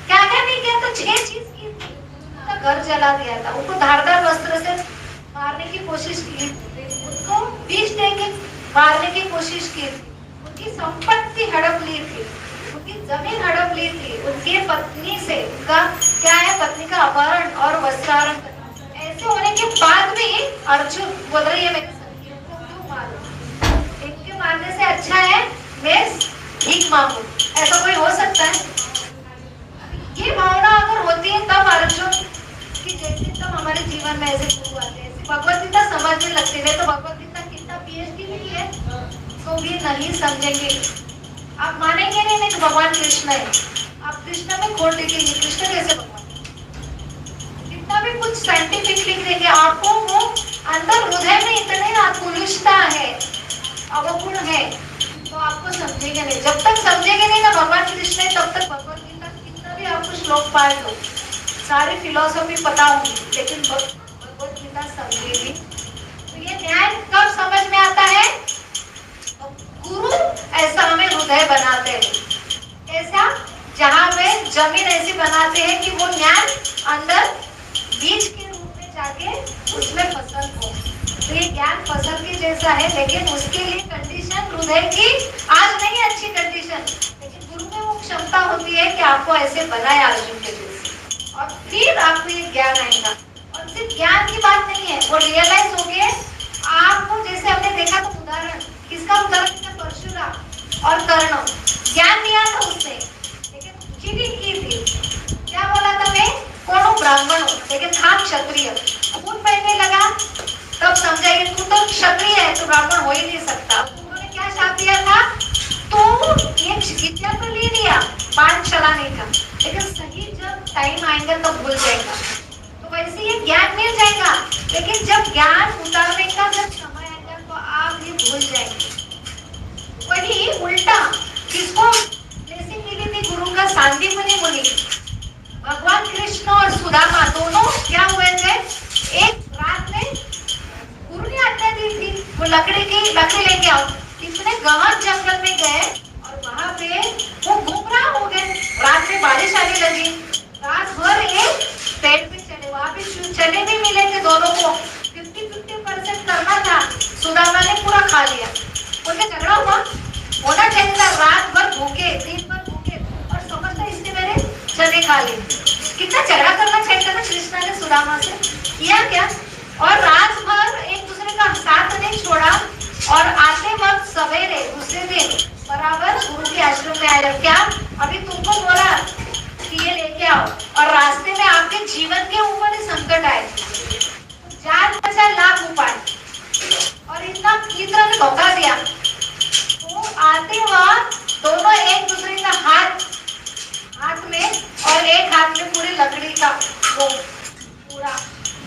क्या क्या नहीं किया था, 6 चीज की थी, उनका घर जला दिया था, उनको धारदार वस्त्र से मारने की कोशिश की थी, उनको विष देके मारने की कोशिश की थी, उनकी संपत्ति हड़प ली थी, उनकी जमीन हड़प ली थी, उनकी पत्नी से उनका क्या है, पत्नी का अपहरण और वस्त्राहरण। ऐसे होने के बाद भी अर्जुन बोल रही है मेरे इनके मारने से अच्छा है मैं भीख मांगू, ऐसा कोई हो सकता है? ये भावना अगर होती है तब अर्जुन की जैसे, तब हमारे जीवन में ऐसे गुरु आते हैं, भगवत गीता समझने लगते हैं। तो भगवत गीता कितना पीएचडी भी है तो भी नहीं समझेंगे, आप मानेंगे नहीं कि भगवान कृष्ण है, आप कृष्ण में खोट देखेंगे, कृष्ण कैसे भगवान, कितना भी कुछ साइंटिफिक लिख देंगे, आपको वो अंदर हृदय में इतने आत्मनिष्ठा है, अवगुण है, तो आपको समझेंगे नहीं। जब तक समझेंगे नहीं ना भगवान कृष्ण है, तब तक भगवत गीता कितना भी आपको श्लोक पाठ हो, सारी फिलोसॉफी पता होगी, लेकिन भगवत गीता समझेगी। तो ये न्याय कब समझ में आता है, गुरु ऐसा हमें हृदय बनाते हैं, ऐसा जहाँ पे जमीन ऐसी बनाते हैं कि वो ज्ञान अंदर बीज के रूप में जाके उसमें फसल हो। तो ये ज्ञान फसल के जैसा है, लेकिन उसके लिए कंडीशन हृदय की आज नहीं अच्छी कंडीशन, लेकिन गुरु में वो क्षमता होती है कि आपको ऐसे बनाए अर्जुन के जैसे, और फिर आपको ये ज्ञान आएगा। और सिर्फ ज्ञान की बात नहीं है, वो रियलाइज हो गए आपको। जैसे हमने देखा तो उदाहरण, किसका उदाहरण, परशुराम और कर्ण, ज्ञान दिया था उसने, लेकिन चीटिंग की थी। क्या बोला था, मैं कौन हूँ, ब्राह्मण हूँ, लेकिन था क्षत्रिय, खून बहने लगा, तब समझा कि तू तो क्षत्रिय है, तो ब्राह्मण हो ही नहीं सकता। उन्होंने क्या शाप दिया था, तू ये विद्या तो ले लिया, बाण चलाने का, लेकिन सही जब टाइम आएगा तब भूल जाएगा। तो वैसे ये ज्ञान मिल जाएगा, लेकिन जब ज्ञान उतारने का जब समय आएगा तो आप ये भूल जाएंगे। वही उल्टा किसको ब्लेसिंग मिली थी? गुरु का सांदीपनि मुनि बोली। भगवान कृष्ण और सुदामा दोनों क्या हुए थे? एक रात में गुरु ने आज्ञा दी थी वो लकड़ी लेके आओ। इतने गहन जंगल में गए और वहां पे वो गुमराह हो गए। रात में बारिश आने लगी, रात भर एक पेड़ पे चले, वहां पे चने भी मिले थे दोनों को। 50-50% करना था, सुदामा ने पूरा खा लिया। उनका झगड़ा होना चाहिए था। रात भर भूखे, दिन भर भूखे और समझता इसने मेरे चने खा लिए। कितना झगड़ा करना चाहिए था ना कृष्णा ने सुदामा से, किया क्या? और रात भर एक दूसरे का साथ नहीं छोड़ा। और आते वक्त सवेरे दूसरे दिन बराबर गुरु के आश्रम में आए। क्या अभी तुमको बोला कि ये लेके आओ, और रास्ते में आपके जीवन के ऊपर ही संकट आए, जान बचाए लाख उपाय, और इतना मित्र ने धोखा दिया। तो आते वक्त दोनों एक दूसरे का हाथ में और एक हाथ में पूरी लकड़ी का वो पूरा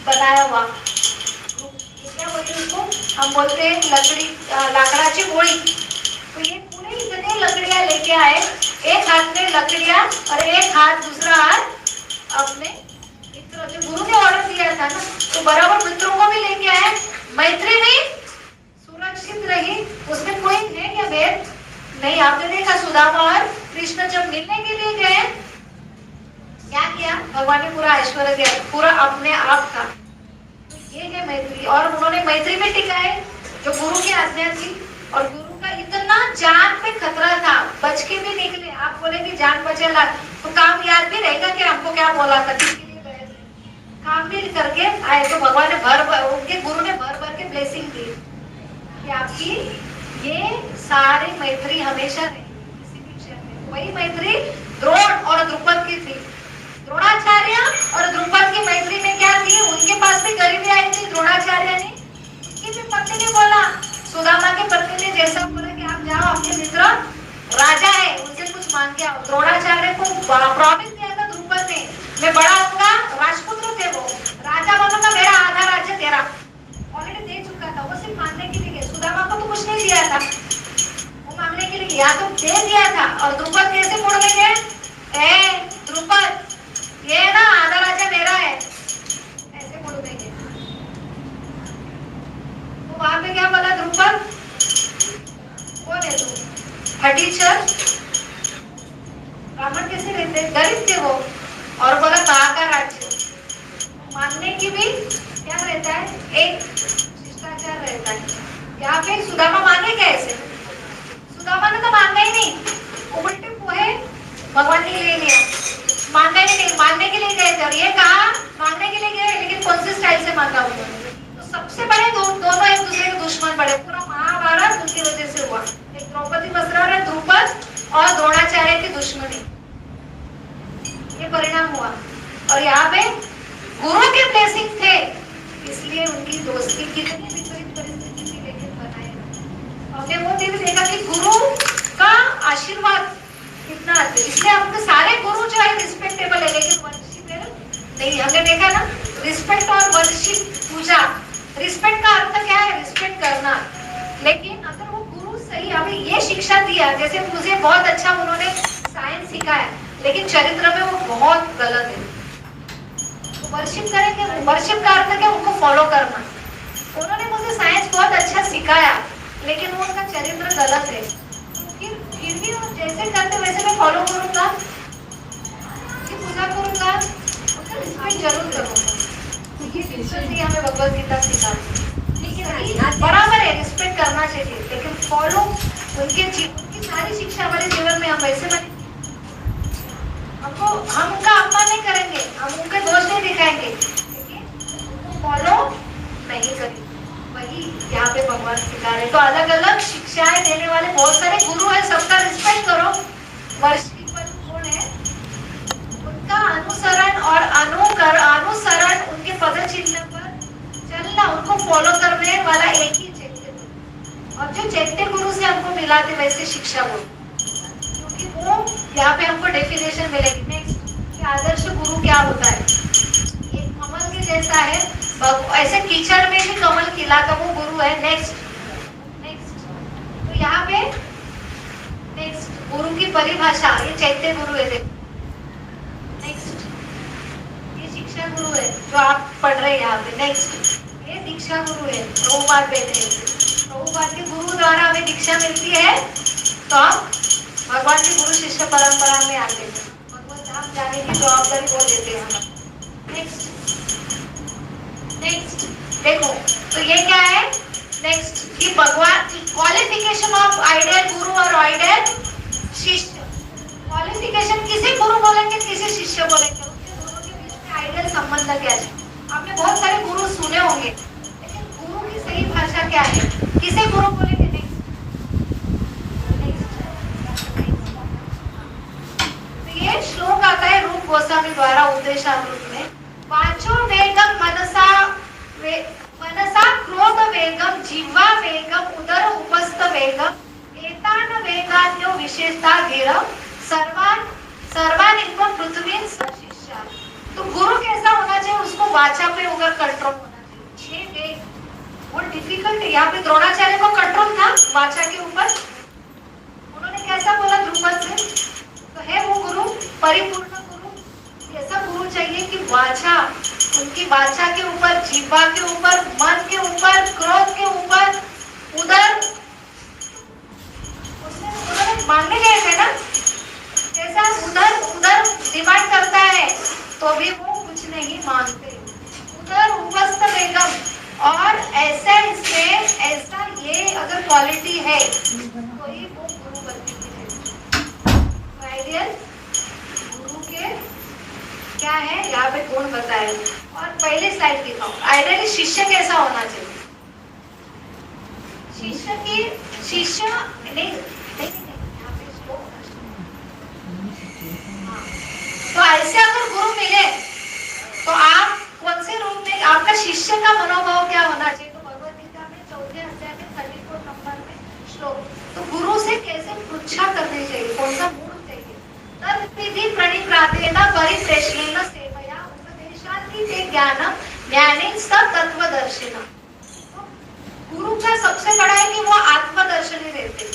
बनाया हुआ, क्या बोलते हैं उसको? हम बोलते हैं लकड़ी, लाकड़ाची गोली। तो ये पूरे इतने लकड़ियां लेके आए, एक हाथ में लकड़ियां और एक हाथ, दूसरा हाथ अपने मित्र, जो गुरु ने ऑर्डर दिया था ना, तो बराबर मित्रों को भी लेके आए। मैत्री भी सुरक्षित रही, उसमें कोई है क्या भेद नहीं। आपने देखा सुदामा और कृष्ण जब मिलने के लिए गए, क्या किया? भगवान ने पूरा ऐश्वर्य दिया, पूरा अपने आप का। ये है मैत्री, और उन्होंने मैत्री में टिकाए जो गुरु की आज्ञा थी। और गुरु का इतना जान पे खतरा था, बच के भी निकले। आप बोले कि जान बचेगा तो काम याद भी रहेगा कि हमको क्या बोला था, किसके लिए गए थे, काम भी करके आए। तो भगवान ने उनके गुरु ने भर भर के ब्लेसिंग दी कि आपकी ये सारी मैत्री हमेशा रहे किसी भी विषय में। वही मैत्री द्रोण और द्रुपद की थी। द्रोणाचार्य और द्रुपद की मैत्री में क्या थी? उनके पास भी गरीबी आई थी। द्रोणाचार्य ने, उसकी भी पत्नी ने बोला, सुदामा की पत्नी ने जैसा बोला कि आप जाओ, अपने मित्र राजा है उनसे कुछ मांग के आओ। द्रोणाचार्य को प्रॉमिस दिया था द्रुपद ने, मैं बड़ा होऊंगा, राजपुत्र थे वो, राजा बनूंगा, मेरा आधा राज्य तेरा। ऑलरेडी दे चुका था, वो सिर्फ मांगने के लिए। सुदामा को तो कुछ नहीं दिया था, वो मांगने के लिए या तो दे दिया था। और द्रुपद कैसे मुड़ में गए? द्रुपद, ये ना आधा राजा मेरा है, ऐसे मुड़ देंगे। तो वहां पे क्या बोला द्रुपद? कौन है तू? फटीचर। ब्राह्मण कैसे रहते? गरीब थे वो। और बोला कहाँ का राज्य? मांगने की भी क्या रहता है? एक शिष्टाचार रहता है। यहाँ पे सुदामा मांगे कैसे? सुदामा ने तो मांगा ही नहीं, उल्टे पोहे भगवान ने ले लिया। मांगने के लिए गए थे, और ये कहा मांगने के लिए गए, लेकिन कौन से स्टाइल से मांगा उन्होंने? तो सबसे बड़े दोनों एक दूसरे के दुश्मन पड़े। पूरा महाभारत उनकी वजह से हुआ। एक द्रौपदी वस्त्रा और द्रुपद और द्रोणाचार्य की दुश्मनी, ये परिणाम हुआ। और यहाँ पे गुरु के ब्लेसिंग थे, इसलिए उनकी दोस्ती कितनी विपरीत परिस्थिति थी, लेकिन बनाए। हमने वो दिन देखा कि गुरु का आशीर्वाद कितना है, इसलिए हमको सारे गुरु जो है रिस्पेक्टेबल है, लेकिन वर्शिपेबल नहीं। हमने देखा ना, रिस्पेक्ट और वर्शिप, पूजा। रिस्पेक्ट का अर्थ क्या है? रिस्पेक्ट करना। लेकिन अगर वो गुरु सही हमें ये शिक्षा दिया, जैसे मुझे बहुत अच्छा उन्होंने साइंस सिखाया, लेकिन चरित्र में वो बहुत गलत है, तो वर्शिप करेंगे। वर्शिप का अर्थ क्या? उनको फॉलो करना। उन्होंने मुझे साइंस बहुत अच्छा सिखाया, लेकिन वो उनका चरित्र गलत है, फिर भी वो जैसे करते वैसे मैं फॉलो करूंगा, पूजा करूंगा, उनका रिस्पेक्ट जरूर करूंगा। हमें भगवत गीता सिखाती, बराबर है, रिस्पेक्ट करना चाहिए, लेकिन फॉलो उनकी सारी शिक्षा हमारे जीवन में हम वैसे बने। हम उनका अपमान नहीं करेंगे, हम उनके दोष नहीं दिखाएंगे, लेकिन फॉलो नहीं करेंगे। वही यहाँ पे भगवान सिखा रहे। तो अलग अलग शिक्षाएं देने वाले बहुत सारे गुरु हैं, सबका रिस्पेक्ट करो। वर्शिपर कौन है? उनका अनुसरण और अनुसरण, उनके पद चिन्ह पर चलना, उनको फॉलो करने वाला एक ही चैत्य गुरु। और जो चैत्य गुरु से हमको मिला थे वैसे शिक्षा गुरु, क्योंकि वो यहाँ पे हमको डेफिनेशन मिलेगी। नेक्स्ट कि आदर्श गुरु क्या होता है। एक कमल के जैसा है, ऐसे कीचड़ में भी कमल खिला तो वो गुरु है। नेक्स्ट नेक्स्ट, तो यहाँ पे नेक्स्ट गुरु की परिभाषा, ये चैत्य गुरु है। देखो नेक्स्ट, ये शिक्षा गुरु है जो आप पढ़ रहे हैं यहाँ पे। नेक्स्ट, ये दीक्षा गुरु है, प्रभुपाद बैठे हैं। प्रभुपाद के गुरु द्वारा हमें दीक्षा मिलती है तो आप भगवान की गुरु शिष्य परंपरा में आते हैं, भगवत धाम जाने की जवाबदारी वो लेते हैं हम। नेक्स्ट नेक्स्ट देखो, तो ये क्या है। नेक्स्ट, ये भगवान क्वालिफिकेशन ऑफ आइडियल गुरु और आइडियल शिष्य। क्वालिफिकेशन किसी गुरु बोलेंगे, किसी शिष्य बोलेंगे, उनके दोनों के बीच में आइडियल संबंध क्या है। आपने बहुत सारे गुरु सुने होंगे, लेकिन गुरु की सही भाषा क्या है, किसे गुरु बोलेंगे। तो ये श्लोक आता है रूप गोस्वामी द्वारा उपदेशामृत में। वाचो वेगम मनसा क्रोध वेगम जिह्वा वेगम उदर उपस्थ वेगम एतान वेगान्यो विशेषता धीरम सर्वान इनमें पृथ्वी सशिष्या। तो गुरु कैसा होना चाहिए, उसको वाचा पे उधर कंट्रोल होना चाहिए। 6 वेग बहुत डिफिकल्ट है। यहाँ पे द्रोणाचार्य को कंट्रोल था वाचा के ऊपर, उन्होंने कैसा बोला द्रुपद से, तो है वो गुरु परिपूर्ण गुरु। ऐसा गुरु चाहिए कि वाचा, उनकी वाचा के ऊपर, जीवा के ऊपर, मन के ऊपर, क्रोध के ऊपर, उधर उन्होंने मांगने गए थे ना, जैसा उधर डिमांड करता है तो भी वो कुछ नहीं मांगते। उधर उपस्थ वेगम, और ऐसा इसमें ऐसा ये अगर क्वालिटी है तो ये वो गुरु बनने की है। आइडियल गुरु के क्या है यहाँ पे गुण बताए। और पहले स्लाइड दिखाओ, आइडियली शिष्य कैसा होना चाहिए। शिष्य नहीं, तो ऐसे अगर गुरु मिले तो आप कौन से रूप में, आपका शिष्य का मनोभाव क्या होना चाहिए। तो भगवद गीता में 4 अध्याय में 34 नंबर में श्लोक, तो गुरु से कैसे पृच्छा करनी चाहिए, कौन सा गुण चाहिए। तद्विधि प्रणिप्रातेन परिप्रेषणेन सेवया उपदेशान्ति ज्ञानम ज्ञानेन तत्वदर्शिनः। गुरु का सबसे बड़ा है कि वो आत्मदर्शनी देते हैं।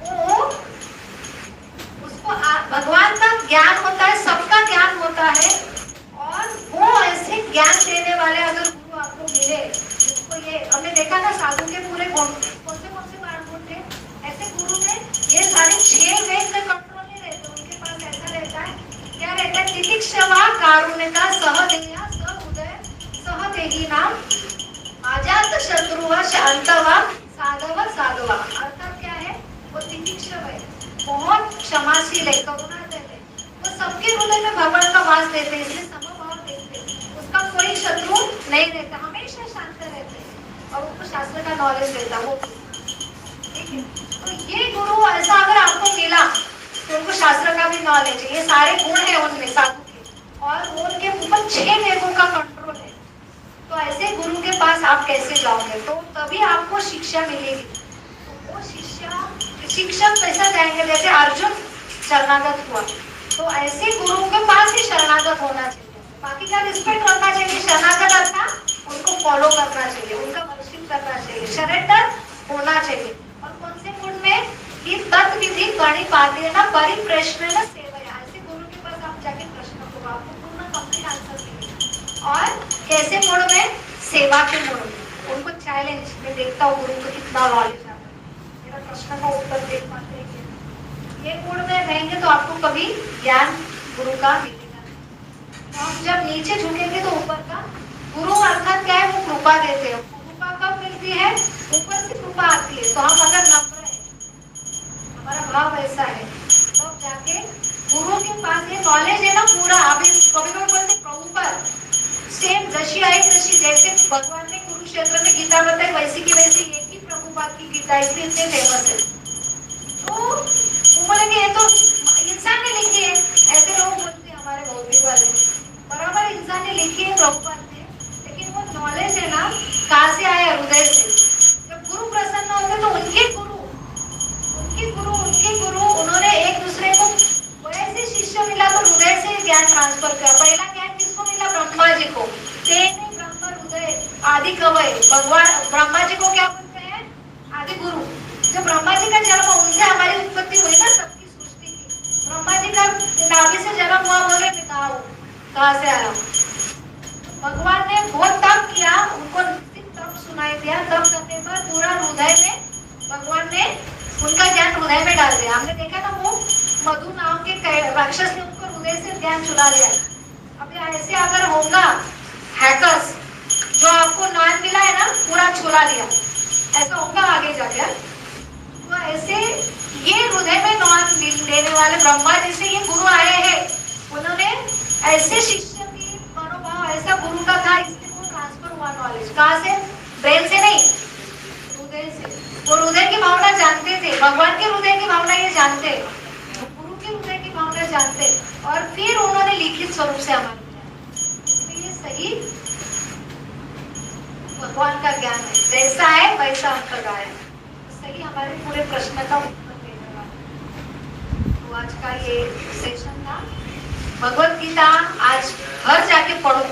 वो उसको भगवान का ज्ञान होता है, सबका ज्ञान होता है, और वो ऐसे ज्ञान देने वाले अगर गुरु आपको मिले, जिसको ये हमने देखा ना साधु के पूरे कौन से गुण थे, ऐसे गुरु ने ये सारे 6 वेद में कंट्रोल नहीं रहते, उनके पास ऐसा रहता है, क्या रहता है, तितिक्षवा कारुण्यका सहदेया सउदय सहदेही नाम अजात शत्रुवा शांतवा साधवा। अर्थात क्या है, वो तितिक्षव है, बहुत क्षमाशील है, करुणाशील है, वो सबके हृदय में भगवान का वास देते हैं, इसलिए समभाव देते हैं, उसका कोई शत्रु नहीं रहता, हमेशा शांत रहते हैं, और उनको शास्त्र का नॉलेज रहता वो। ठीक है, तो ये गुरु ऐसा अगर आपको मिला तो उनको शास्त्र का भी नॉलेज है, ये सारे गुण है उनमें साधु के, और उनके ऊपर 6 वेगों का कंट्रोल है। तो ऐसे गुरु के पास आप कैसे जाओगे, तो तभी आपको शिक्षा मिलेगी। तो वो शिक्षक कैसा जाएंगे, जैसे अर्जुन शरणागत हुआ, तो ऐसे गुरु के पास ही शरणागत होना चाहिए। बाकी का रिस्पेक्ट करना चाहिए, शरणागत अर्थात उनको फॉलो करना चाहिए, उनका वर्शिप करना चाहिए, सरेंडर होना चाहिए। और कौन से गुण में, कि तद्विधि प्रणिपातेन परिप्रेषणेन सेवया। ऐसे गुरु के पास आप जाके प्रश्न करो, आपको पूर्ण कंप्लीट आंसर मिलेगा। और कैसे गुण में, सेवा के गुण में उनको चैलेंज में देखता हूँ गुरु को कितना नॉलेज आता है, मेरा प्रश्न का उत्तर देख पाते हैं। ये गुण में रहेंगे तो आपको कभी ज्ञान गुरु का मिलेगा। तो हम जब नीचे झुकेंगे तो ऊपर का गुरु अर्थात क्या है, वो कृपा देते हैं। कृपा कब मिलती है, ऊपर से कृपा आती है। तो हम अगर नम्र है, हमारा भाव ऐसा है, तब जाके गुरु के पास ये नॉलेज है ना पूरा। अभी कभी कभी बोलते प्रभुपाद सेम जैसी आई तैसी, जैसे भगवान ने कुरुक्षेत्र में गीता बताई वैसी की वैसी एक ही प्रभुपाद की गीता, इसलिए इतने फेमस है। तो वो बोलेंगे ये तो इंसान ने लिखी है, ऐसे लोग बोलते हैं हमारे भौतिक वाले, बराबर इंसान ने लिखी है प्रभुपाद ने, लेकिन वो नॉलेज है ना कहाँ से आया, हृदय से। जब गुरु प्रसन्न होते तो उनके गुरु उन्होंने एक दूसरे को वैसे शिष्य मिला तो हृदय से ज्ञान ट्रांसफर किया। पहला ज्ञान किसको मिला? ब्रह्मा जी को। तेने ब्रह्म हृदय आदि कवय, भगवान ब्रह्मा जी को क्या बोलते हैं? आदि गुरु। जब ब्रह्मा जी का जन्म, उनसे हमारी उत्पत्ति हुई ना सबकी सृष्टि की। ब्रह्मा जी का नाभि से जन्म हुआ, बोले पिता कहाँ से आया? भगवान ने बहुत तप किया, उनको तप सुनाई दिया। तप करने पर पूरा हृदय में भगवान ने उनका ज्ञान हृदय में डाल दिया। हमने देखा ना, वो मधु नाम के राक्षस ने उनको हृदय से ज्ञान चुरा लिया। अब ऐसे अगर होगा हैकर्स, जो आपको ज्ञान मिला है ना पूरा चुरा लिया, ऐसा होगा आगे जाके। तो ऐसे ये हृदय में ज्ञान देने वाले ब्रह्मा जी से ये गुरु आए हैं। उन्होंने ऐसे शिष्य की मनोभाव ऐसा गुरु का था, इसलिए वो ट्रांसफर हुआ नॉलेज। कहाँ से? ब्रेन से नहीं, हृदय से। वो हृदय की भावना जानते थे, भगवान के हृदय की भावना ये जानते, गुरु के हृदय की भावना जानते, और फिर उन्होंने लिखित स्वरूप से हमारे इसलिए सही भगवान का ज्ञान है। जैसा है वैसा अंतर्गाय है, सही हमारे पूरे प्रश्न का उत्तर देने वाला। तो आज का ये सेशन था। भगवत गीता आज घर जाके पढ़ो।